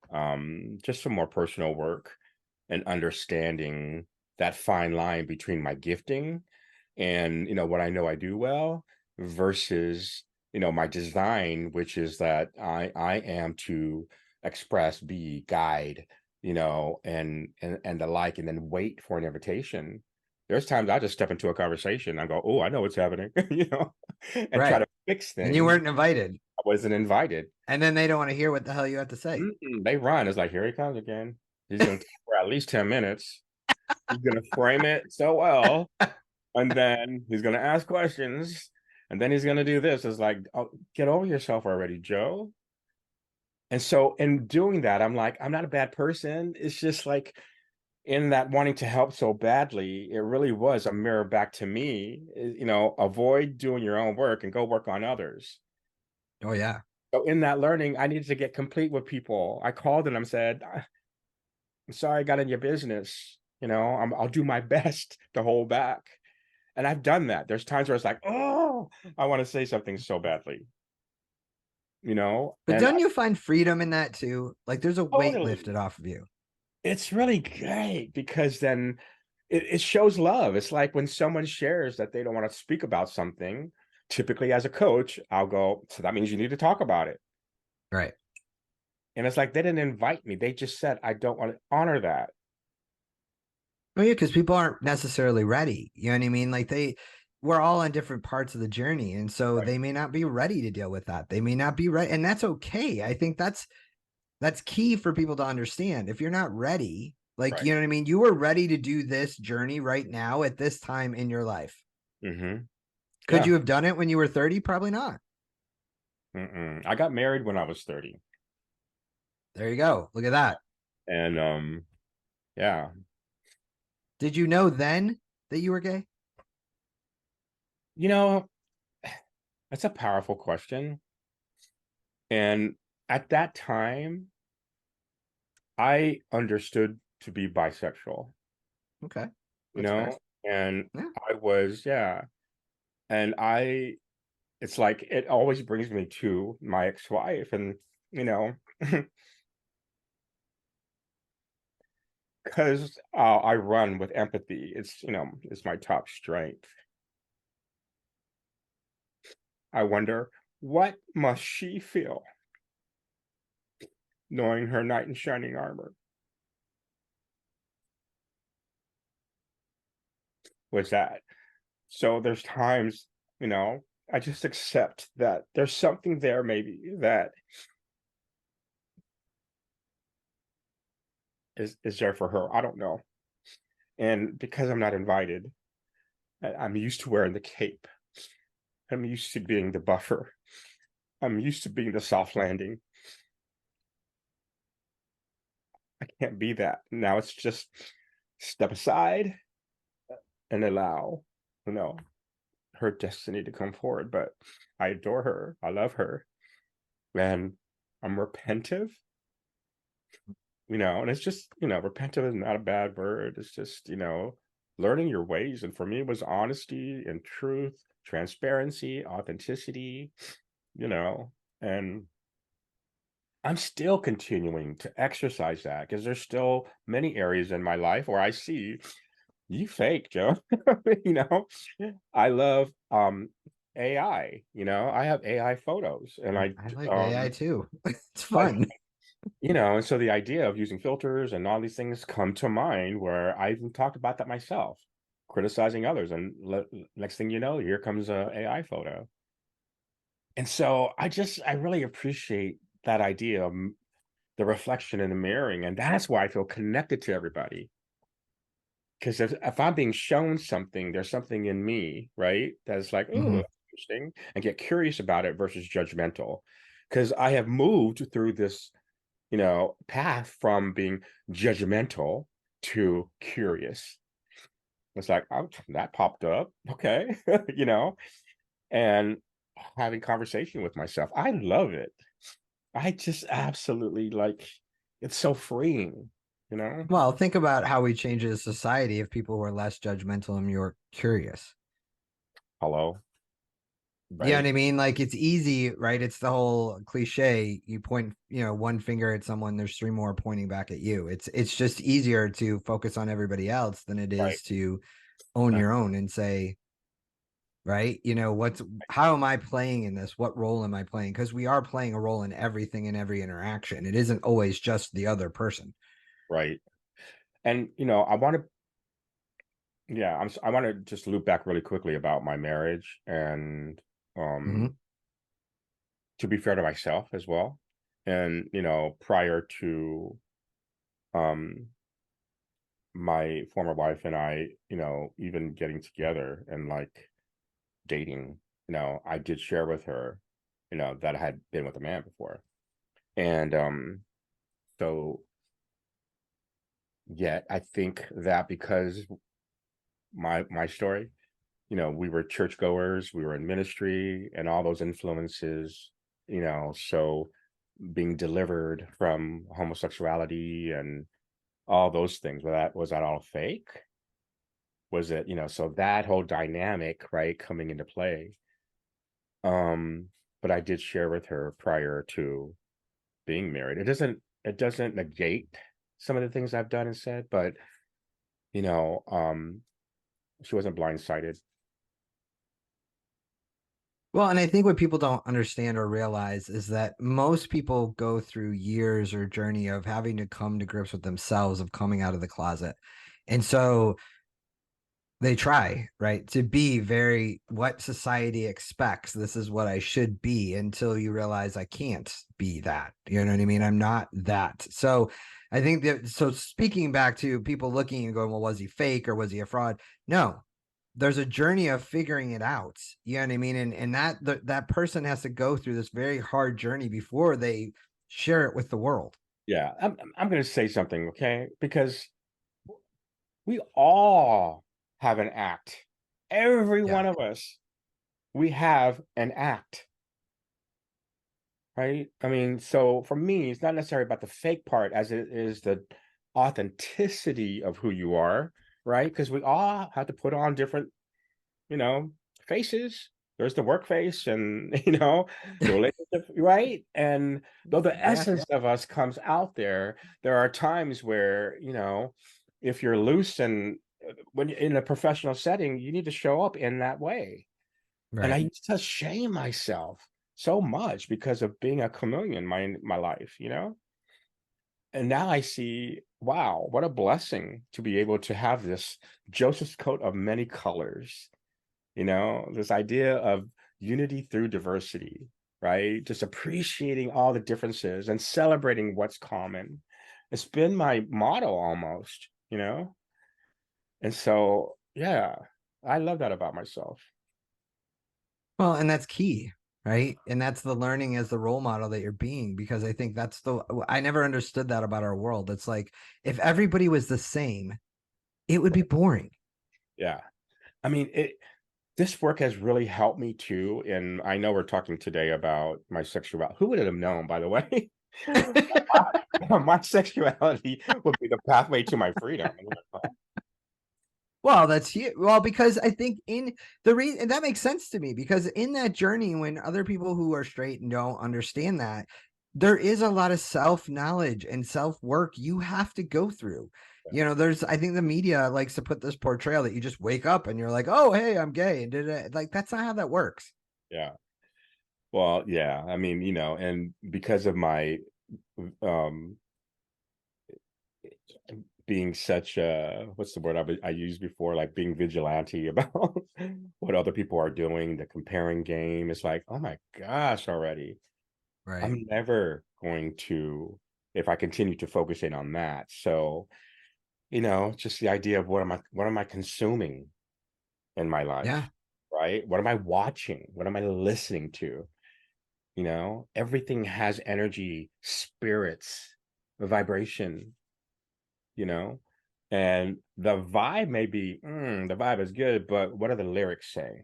just some more personal work and understanding that fine line between my gifting and, what I know I do well versus, my design, which is that I am to express, be, guide, and the like, and then wait for an invitation. There's times I just step into a conversation. I go, oh, I know what's happening, and try Right. to fix And you things. weren't invited. I wasn't invited. And then they don't want to hear what the hell you have to say. They run. It's like, here he comes again. He's going to talk for at least 10 minutes. He's going to frame it so well. And then he's going to ask questions. And then he's going to do this. It's like, oh, get over yourself already, Joe. And so in doing that, I'm like, I'm not a bad person. It's just like in that wanting to help so badly, it really was a mirror back to me. Avoid doing your own work and go work on others. Oh yeah. So in that learning, I needed to get complete with people. I called and I said, I'm sorry I got in your business. I'll do my best to hold back. And I've done that. There's times where it's like, oh, I want to say something so badly, But and I don't you find freedom in that too? Like there's a weight totally, lifted off of you. it's really great because then it shows love. It's like when someone shares that they don't want to speak about something, typically as a coach, I'll go, so that means you need to talk about it. Right. And it's like they didn't invite me. They just said, I don't want to honor that. Oh yeah, because people aren't necessarily ready. You know what I mean? Like we're all on different parts of the journey. And so Right. they may not be ready to deal with that. They may not be ready. And that's okay. I think that's key for people to understand. If you're not ready, like Right. you know what I mean? You were ready to do this journey right now at this time in your life. Mm-hmm. Could Yeah. you have done it when you were 30? Probably not. Mm-mm. I got married when I was 30. There you go. Look at that. And yeah. Did you know then that you were gay? You know, that's a powerful question. And at that time, I understood to be bisexual, Okay. you That's fair. know, and Yeah. I was, yeah. And it's like it always brings me to my ex-wife, and you know, because I run with empathy. It's my top strength. I wonder what must she feel knowing her knight in shining armor was that. So there's times, I just accept that there's something there maybe that is there for her. I don't know. And because I'm not invited, I'm used to wearing the cape. I'm used to being the buffer. I'm used to being the soft landing. I can't be that. Now it's just step aside and allow, you know, her destiny to come forward. But I adore her. I love her. And I'm repentive, and it's just, repentive is not a bad word. It's just, learning your ways. And for me, it was honesty and truth, transparency, authenticity, you know, and I'm still continuing to exercise that because there's still many areas in my life where I see you fake, Joe. you know, I love AI, I have AI photos and I like AI too. It's but fun. and so the idea of using filters and all these things come to mind where I even talked about that myself, criticizing others. And next thing you know, here comes a AI photo. And so I really appreciate that idea of the reflection and the mirroring. And that's why I feel connected to everybody. Because if I'm being shown something, there's something in me, right? That's like, oh, Hmm. that's interesting, and get curious about it versus judgmental. Because I have moved through this, path from being judgmental to curious. It's like, oh, that popped up. Okay. you know, and having conversation with myself. I love it. I just absolutely like it's so freeing, you know? Well, think about how we change as a society if people were less judgmental and more curious. Hello, You know what right? I mean? Like it's easy, right? It's the whole cliche. You point, one finger at someone, there's three more pointing back at you. It's just easier to focus on everybody else than it Right. is to own Uh, your own and say, right? How am I playing in this? What role am I playing? Because we are playing a role in everything and every interaction. It isn't always just the other person. right. And I want to just loop back really quickly about my marriage and um Hmm. to be fair to myself as well. And prior to um my former wife and I, even getting together and like dating, I did share with her, that I had been with a man before. And so yet I think that because my story, we were churchgoers, we were in ministry and all those influences, so being delivered from homosexuality and all those things, was that all fake? Was it, so that whole dynamic, right, coming into play. Um, but I did share with her prior to being married. It doesn't negate some of the things I've done and said, but you know, um, she wasn't blindsided. Well, and I think what people don't understand or realize is that most people go through years or journey of having to come to grips with themselves, of coming out of the closet. And so they try, right, to be very what society expects. This is what I should be, until you realize I can't be that. You know what I mean? I'm not that. So I think that, so speaking back to people looking and going, well, was he fake or was he a fraud? No, there's a journey of figuring it out. You know what I mean? And that person has to go through this very hard journey before they share it with the world. Yeah, I'm going to say something, okay? Because we all have an act. Every Yeah. one of us, we have an act, right? I mean, so for me, it's not necessarily about the fake part as it is the authenticity of who you are, right? Because we all have to put on different, you know, faces. There's the work face and, the relationship, right? And though the Yeah. essence of us comes out there, there are times where, if you're loose and when you're in a professional setting, you need to show up in that way. And I Right. used to shame myself so much because of being a chameleon my life, And now I see, wow, what a blessing to be able to have this Joseph's coat of many colors, this idea of unity through diversity, right? Just appreciating all the differences and celebrating what's common. It's been my motto almost. And so, yeah, I love that about myself. Well, and that's key, right? And that's the learning as the role model that you're being, because I think I never understood that about our world. It's like if everybody was the same, it would be boring. Yeah. I mean, this work has really helped me too. And I know we're talking today about my sexuality. Who would have known, by the way? My sexuality would be the pathway to my freedom. Well, that's huge. Well, because I think in the reason, and that makes sense to me, because in that journey, when other people who are straight and don't understand that, there is a lot of self knowledge and self work you have to go through. I think the media likes to put this portrayal that you just wake up and you're like, oh, hey, I'm gay. And did it like, that's not how that works. Yeah. Well, yeah. I mean, and because of my um being such a, what's the word I used before, like being vigilante about what other people are doing, the comparing game. It's like, oh my gosh, already. Right. I'm never going to, if I continue to focus in on that. So, just the idea of what am I consuming in my life, Yeah. right? What am I watching? What am I listening to? Everything has energy, spirits, vibration, you know, and the vibe may be, the vibe is good, but what do the lyrics say?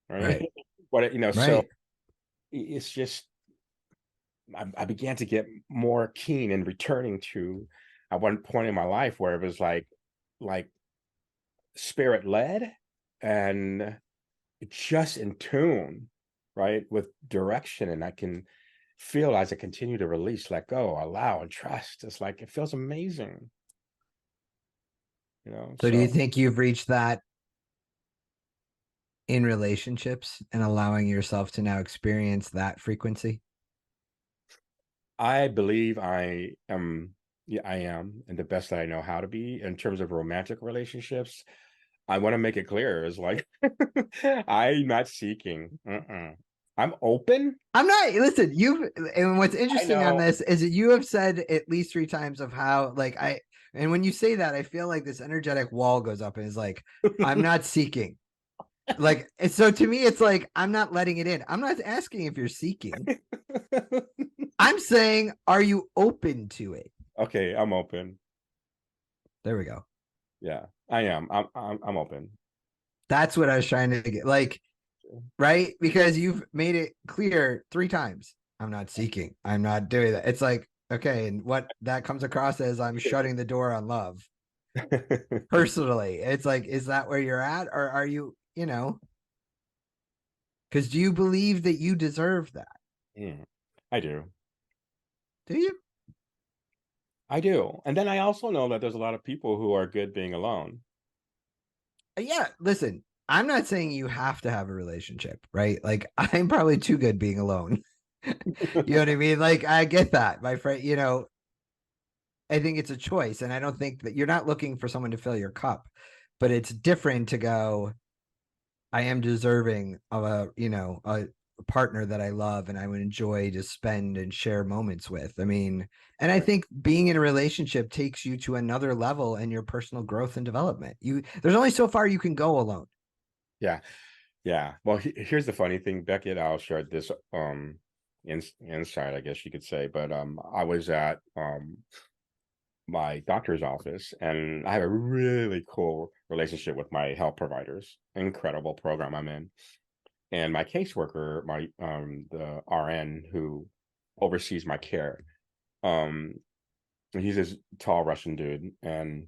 Right. Right. So Right. it's just, I began to get more keen in returning to at one point in my life where it was like spirit led and just in tune, right, with direction. And I can feel as I continue to release, let go, allow, and trust. It's like it feels amazing, So do you So think you've reached that in relationships and allowing yourself to now experience that frequency? I believe I am, yeah, I am, and the best that I know how to be in terms of romantic relationships. I want to make it clear is like I'm not seeking. I'm open. I'm not, listen, and what's I interesting on know. this is that you have said at least 3 times of how, like, and when you say that, I feel like this energetic wall goes up and is like, I'm not seeking. Like, so to me, it's like, I'm not letting it in. I'm not asking if you're seeking. I'm saying, are you open to it? Okay, I'm open. There we go. Yeah, I am. I'm open. That's what I was trying to get. Like, right? Because you've made it clear 3 times. I'm not seeking. I'm not doing that. It's like, okay, and what that comes across as I'm shutting the door on love. Personally, it's like, is that where you're at? Or are you, because do you believe that you deserve that? Mm, I do. Do you? I do. And then I also know that there's a lot of people who are good being alone. Yeah, listen, I'm not saying you have to have a relationship, right? Like, I'm probably too good being alone. You know what I mean? Like, I get that, my friend. I think it's a choice. And I don't think that you're not looking for someone to fill your cup, but it's different to go, I am deserving of a partner that I love and I would enjoy to spend and share moments with. I mean, and I Right. think being in a relationship takes you to another level in your personal growth and development. There's only so far you can go alone. Yeah. Yeah. Well, here's the funny thing, Beckett. I'll share this insight, I guess you could say. But I was at my doctor's office, and I have a really cool relationship with my health providers. Incredible program I'm in, and my caseworker, my the RN who oversees my care. Um, he's this tall Russian dude, and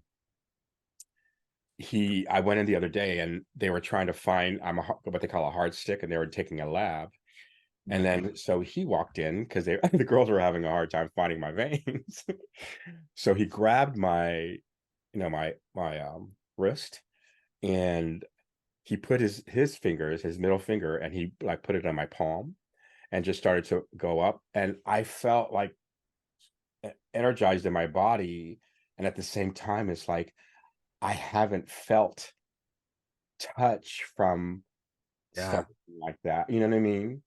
I went in the other day, and they were trying to find what they call a hard stick, and they were taking a lab. And then so he walked in because they the girls were having a hard time finding my veins. So he grabbed my wrist, and he put his middle finger, and he like put it on my palm and just started to go up. And I felt like energized in my body. And at the same time, it's like I haven't felt touch from Yeah. something like that. You know what I mean?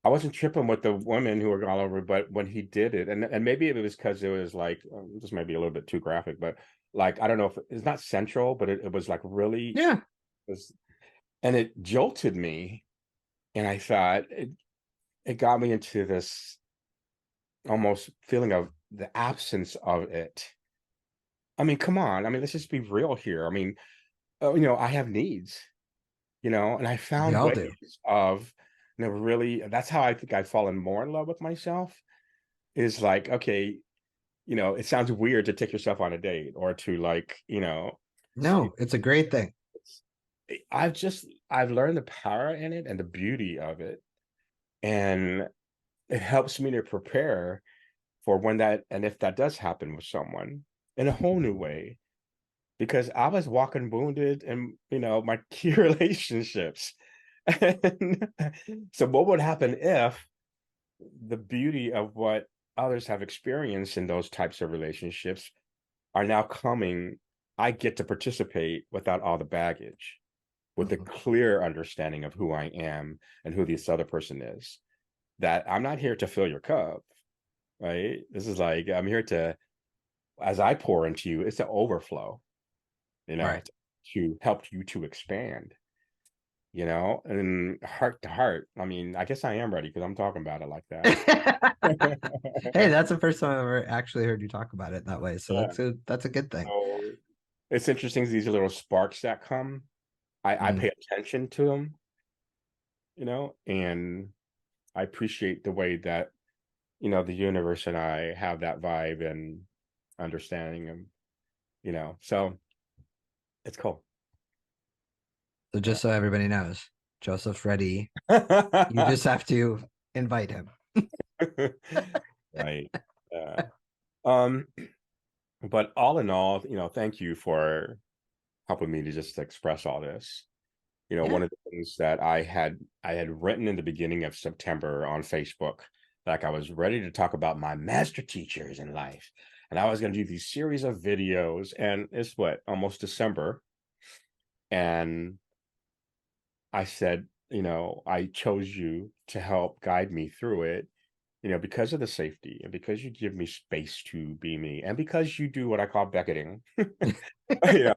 I wasn't tripping with the women who were all over, but when he did it, and maybe it was because it was like this might be a little bit too graphic, but like I don't know if it's not central, but it was like really Yeah. was, and it jolted me, and I thought it got me into this almost feeling of the absence of it. I mean, come on. I mean, let's just be real here. I mean, I have needs, and I We found all ways do. of, really, that's how I think I've fallen more in love with myself is like, okay, it sounds weird to take yourself on a date or to like, No, it's a great thing. it's, I've learned the power in it and the beauty of it. And it helps me to prepare for when that, and if that does happen with someone in a whole new way, because I was walking wounded in, my key relationships. And so what would happen if the beauty of what others have experienced in those types of relationships are now coming. I get to participate without all the baggage, with a Mhm. clear understanding of who I am and who this other person is. That I'm not here to fill your cup, right? This is like, I'm here to, as I pour into you, it's to overflow, Right. to help you to expand, and heart to heart. I mean, I guess I am ready because I'm talking about it like that. Hey, that's the first time I've ever actually heard you talk about it that way. So Yeah. that's a good thing. So it's interesting. These are little sparks that come. I Mm, pay attention to them, and I appreciate the way that, the universe and I have that vibe and understanding, and so it's cool. so Yeah. just so everybody knows, Joseph's ready. You just have to invite him. Right. Yeah. Um, but all in all, thank you for helping me to just express all this. Yeah. One of the things that I had written in the beginning of September on Facebook, like I was ready to talk about my master teachers in life. And I was going to do these series of videos, and it's what, almost December. And I said, I chose you to help guide me through it, because of the safety, and because you give me space to be me, and because you do what I call Becketting, you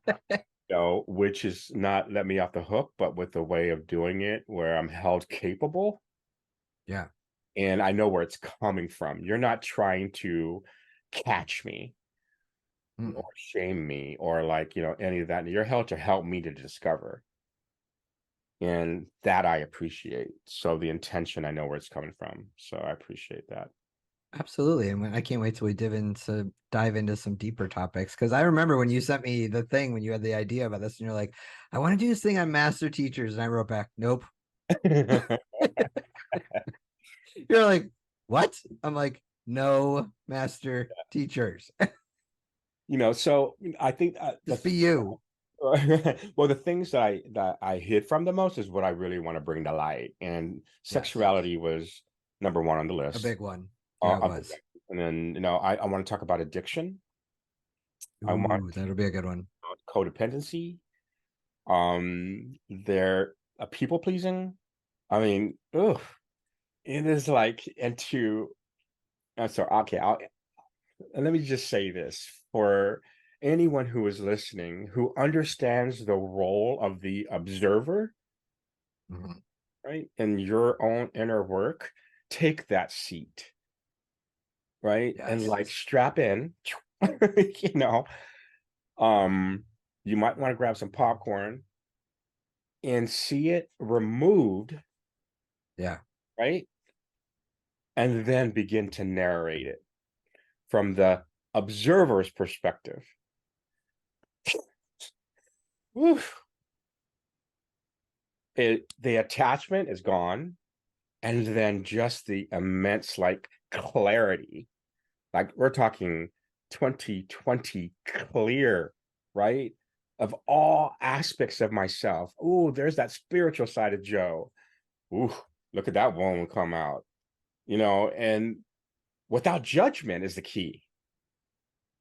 know, which is not let me off the hook, but with a way of doing it where I'm held capable Yeah. and I know where it's coming from. You're not trying to catch me or Mm. shame me or like, any of that. You're held to help me to discover. And that I appreciate. So the intention, I know where it's coming from. So I appreciate that. Absolutely. And I can't wait till we dive into some deeper topics. Cause I remember when you sent me the thing when you had the idea about this and you're like, I want to do this thing on master teachers. And I wrote back, nope. You're like, what? I'm like, no master teachers. So I think Just be you. well, the things that I hid from the most is what I really want to bring to light, and Yes. sexuality was number one on the A list. big one. Yeah, it Of was. and then I want to talk about addiction. I want Ooh, that'll be a good one. codependency. They're people pleasing. I mean, ugh, it is like, and to so okay. Let me just say this for anyone who is listening who understands the role of the observer, Mhm. right, in your own inner work, take that seat, right, and Yes. like strap in, you know. Um, you might want to grab some popcorn and see it removed, Yeah. right, and then begin to narrate it from the observer's perspective. Woof. The attachment is gone, and then just the immense like clarity, like we're talking 2020 clear, right, of all aspects of myself. Oh, there's that spiritual side of Joe. Ooh, look at that one come out, and without judgment is the key.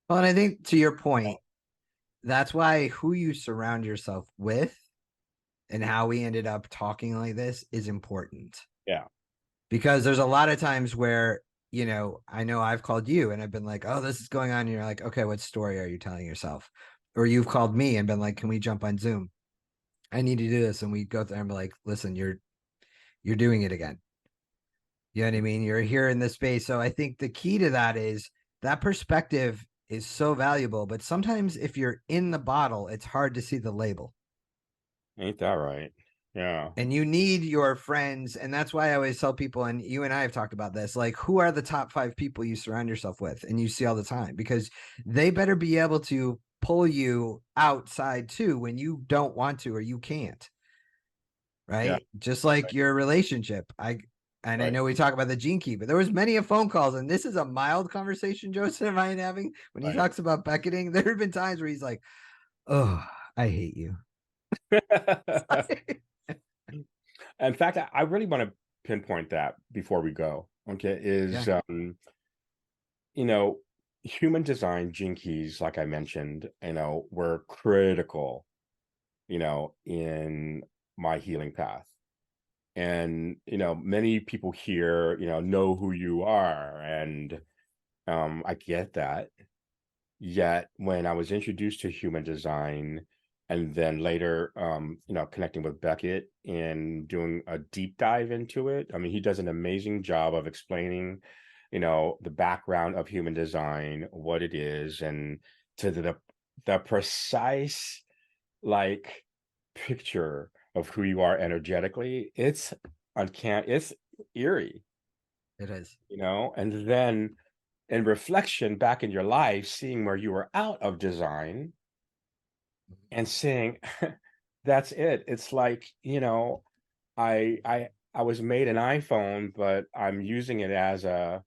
Well, and I think to your point, that's why who you surround yourself with and how we ended up talking like this is important. Yeah. Because there's a lot of times where, I know I've called you and I've been like, oh, this is going on. And you're like, okay, what story are you telling yourself? Or you've called me and been like, can we jump on Zoom? I need to do this. And we go there and be like, listen, you're doing it again. You know what I mean? You're here in this space. So I think the key to that is that perspective is so valuable. But sometimes if you're in the bottle, it's hard to see the label. Ain't that right? Yeah. And you need your friends. And that's why I always tell people, and you and I have talked about this, like, who are the top 5 people you surround yourself with and you see all the time? Because they better be able to pull you outside too when you don't want to or you can't. Yeah. Right. Just like your relationship. I Right. know we talk about the gene key, but there was many a phone calls, and this is a mild conversation Joseph and I having when he Right. talks about Becketing. There have been times where he's like, "Oh, I hate you." In fact, I really want to pinpoint that before we go. Okay, is Yeah. you know human design gene keys, like I mentioned, were critical, in my healing path. And, many people here, know who you are. And I get that. Yet when I was introduced to human design and then later, connecting with Beckett and doing a deep dive into it, I mean, he does an amazing job of explaining, the background of human design, what it is, and to the precise like picture of who you are energetically. It's uncanny, it's eerie, It is. and then in reflection back in your life, seeing where you were out of design and saying, that's it. It's like, I was made an iPhone, but I'm using it as A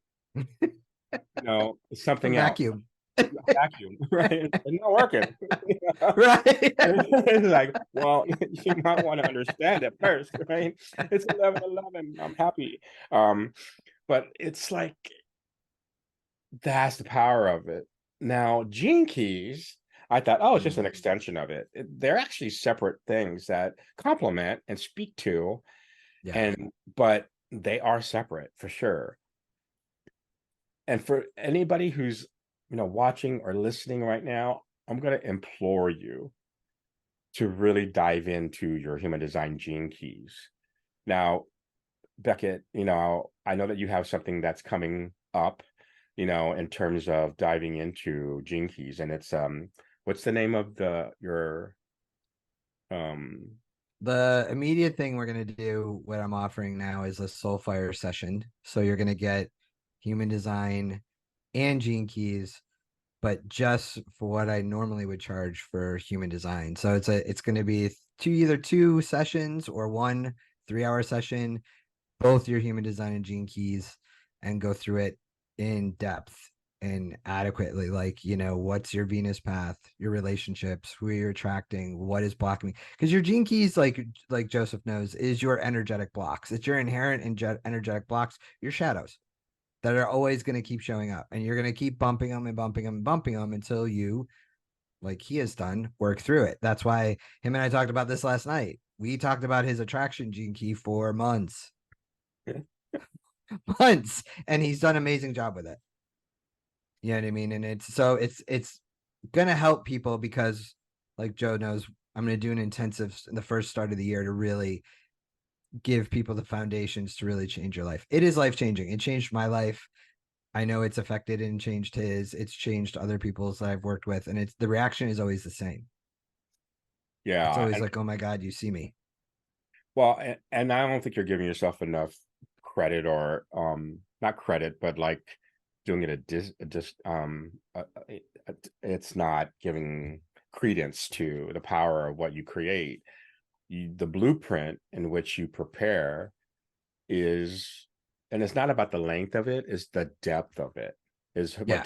something else, vacuum. a vacuum, right? It's not working. Right. It's like, well, you might want to understand it first, right? It's 11:11. I'm happy. Um, but it's like that's the power of it. Now, gene keys, I thought, oh, it's just an Mm, extension of it. They're actually separate things that complement and speak to, yeah. but they are separate for sure. And for anybody who's, watching or listening right now, I'm going to implore you to really dive into your human design gene keys. Now, Beckett, I know that you have something that's coming up, in terms of diving into gene keys, and it's what's the name of the your um The immediate thing we're going to do, what I'm offering now, is a Soulfire session. So you're going to get human design and gene keys, but just for what I normally would charge for human design. So it's going to be either two sessions or one 3-hour session, both your human design and gene keys, and go through it in depth and adequately. Like, what's your Venus path, your relationships, who you're attracting, what is blocking me? Because your gene keys, like Joseph knows, is your energetic blocks. It's your inherent energetic blocks, your shadows that are always going to keep showing up, and you're going to keep bumping them and bumping them and bumping them until you, like he has done, work through it. That's why him and I talked about this last night. We talked about his attraction gene key for months. Months, and he's done an amazing job with it. You know what I mean? And it's gonna help people because, like Joe knows, I'm gonna do an intensive in the first start of the year to really give people the foundations to really change your life. It is life changing. It changed my life. I know it's affected and changed his. It's changed other people's that I've worked with, and it's the reaction is always the same. It's yeah, always and like, "Oh my God, you see me." well, and I don't think you're giving yourself enough credit, or not credit, but like doing it it's not giving credence to the power of what you create. The blueprint in which you prepare is, and it's not about the length of it, it's the depth of it. Is Yeah,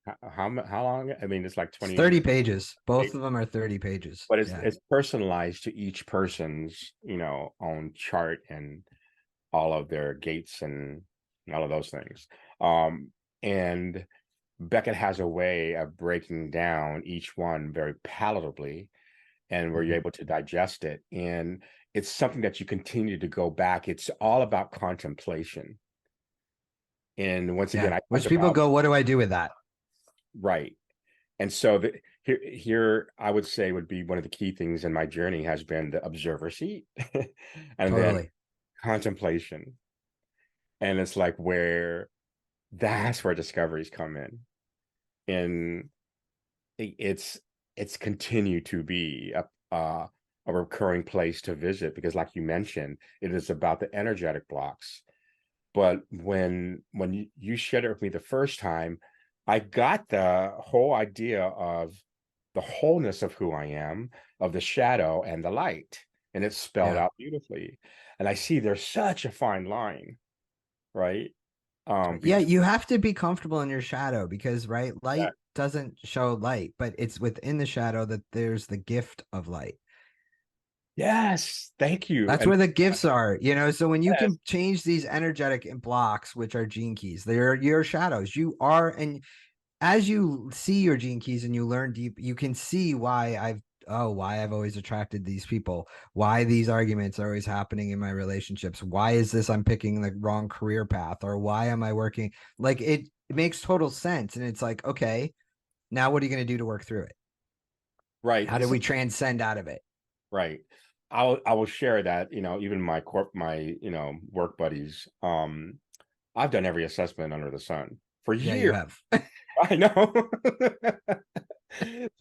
what, how long? I mean, it's like it's 20 30 pages. Both pages, of them are 30 pages. but it's Yeah, it's personalized to each person's, own chart and all of their gates and all of those things. And Beckett has a way of breaking down each one very palatably, and where you're mhm. able to digest it. And it's something that you continue to go back. It's all about contemplation. And once again, Yeah. I talk Which people about, go, "What do I do with that?" right. And so here I would say would be one of the key things in my journey has been the observer seat and then Totally. contemplation. And it's like that's where discoveries come in. And it's continued to be a recurring place to visit because, like you mentioned, it is about the energetic blocks. But when you shared it with me the first time, I got the whole idea of the wholeness of who I am, of the shadow and the light, and it's spelled Yeah. out beautifully. And I see there's such a fine line, right? Yeah, Between you have to be comfortable in your shadow because, right, that. light doesn't show light, but it's within the shadow that there's the gift of light. Yes, thank you. That's And where the gifts are, so when you yes, can change these energetic blocks, which are gene keys, they're your shadows. You are, and as you see your gene keys and you learn deep, you can see why I've always attracted these people, why these arguments are always happening in my relationships, why is this I'm picking the wrong career path, or why am I working like it makes total sense. And it's like, okay, now what are you going to do to work through it? Right. How do we transcend out of it? Right. I will share that, even my work buddies, I've done every assessment under the sun for Yeah, you years. have. I know.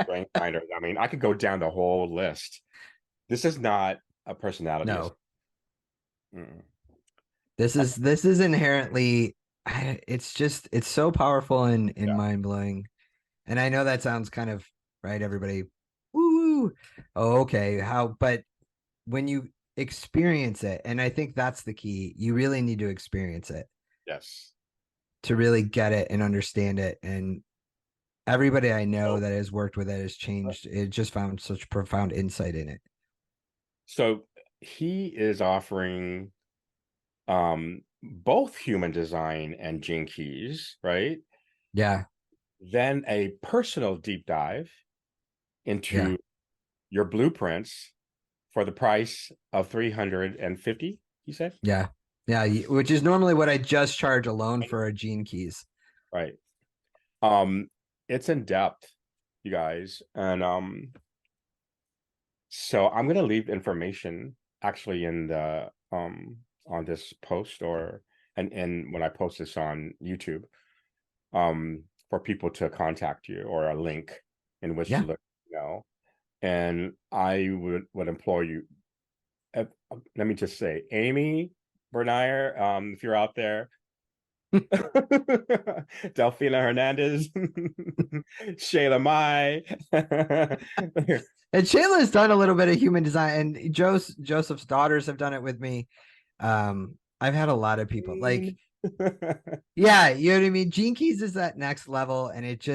Strength finders. I mean, I could go down the whole list. This is not a personality No, Mm. this is inherently, it's just, it's so powerful and Yeah. mind blowing. And I know that sounds kind of right, everybody. Woo! Oh, okay. How? But when you experience it, and I think that's the key, you really need to experience it Yes. to really get it and understand it. And everybody I know So, that has worked with it has changed. It just found such profound insight in it. so he is offering both human design and gene keys, right? Yeah, Then a personal deep dive yeah, into your blueprints for the price of 350, you said? yeah, yeah. Which is normally what I just charge alone for a gene keys. Right. Um, it's in depth, you guys. And so I'm gonna leave information actually in the on this post or and when I post this on YouTube, for people to contact you or a link in which to Yeah. look, and I would implore you, let me just say, Amy Bernier, if you're out there, Delfina Hernandez, Shayla Mai. And Shayla's done a little bit of human design, and Joseph's daughters have done it with me. I've had a lot of people like, yeah, you know what I mean? Gene Keys is that next level, and it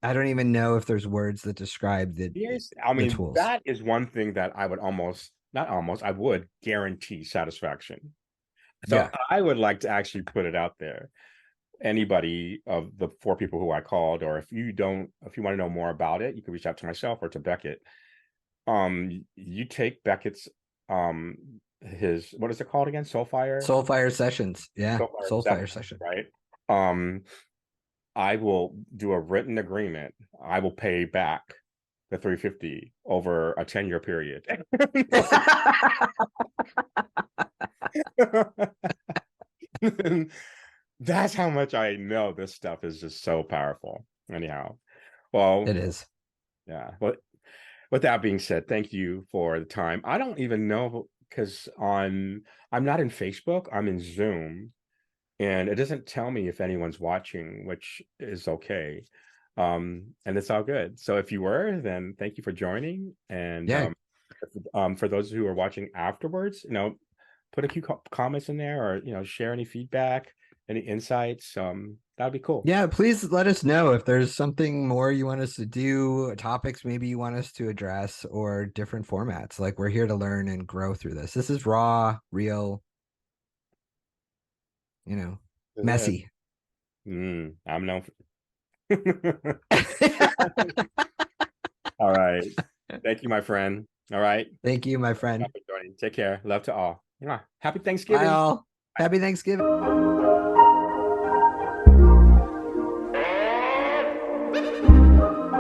I don't even know if there's words that describe Yes, I the mean, tools. that is one thing that I would not almost, I would guarantee satisfaction. So Yeah. I would like to actually put it out there. Anybody of the four people who I called, or if you want to know more about it, you can reach out to myself or to Beckett. You take Beckett's um his, what is it called again? Soulfire? Soulfire sessions. Yeah. Soulfire Soulfire session, session. right? Um, I will do a written agreement. I will pay back the 350 over a 10-year period. That's how much I know this stuff is just so powerful. Anyhow, well, It is. yeah. But with that being said, thank you for the time. I don't even know because I'm not in Facebook, I'm in Zoom, and it doesn't tell me if anyone's watching, which is okay. And it's all good. So if you were, then thank you for joining. And Yeah. for those who are watching afterwards, put a few comments in there, or share any feedback, any insights. That'd be cool. Yeah, please let us know if there's something more you want us to do, topics maybe you want us to address, or different formats. Like, we're here to learn and grow through this. This is raw, real, This is it. messy. I'm known All right. Thank you, my friend. All right. Thank you, my friend. Take care. Love to all. Happy Bye, Thanksgiving. all. Happy Thanksgiving.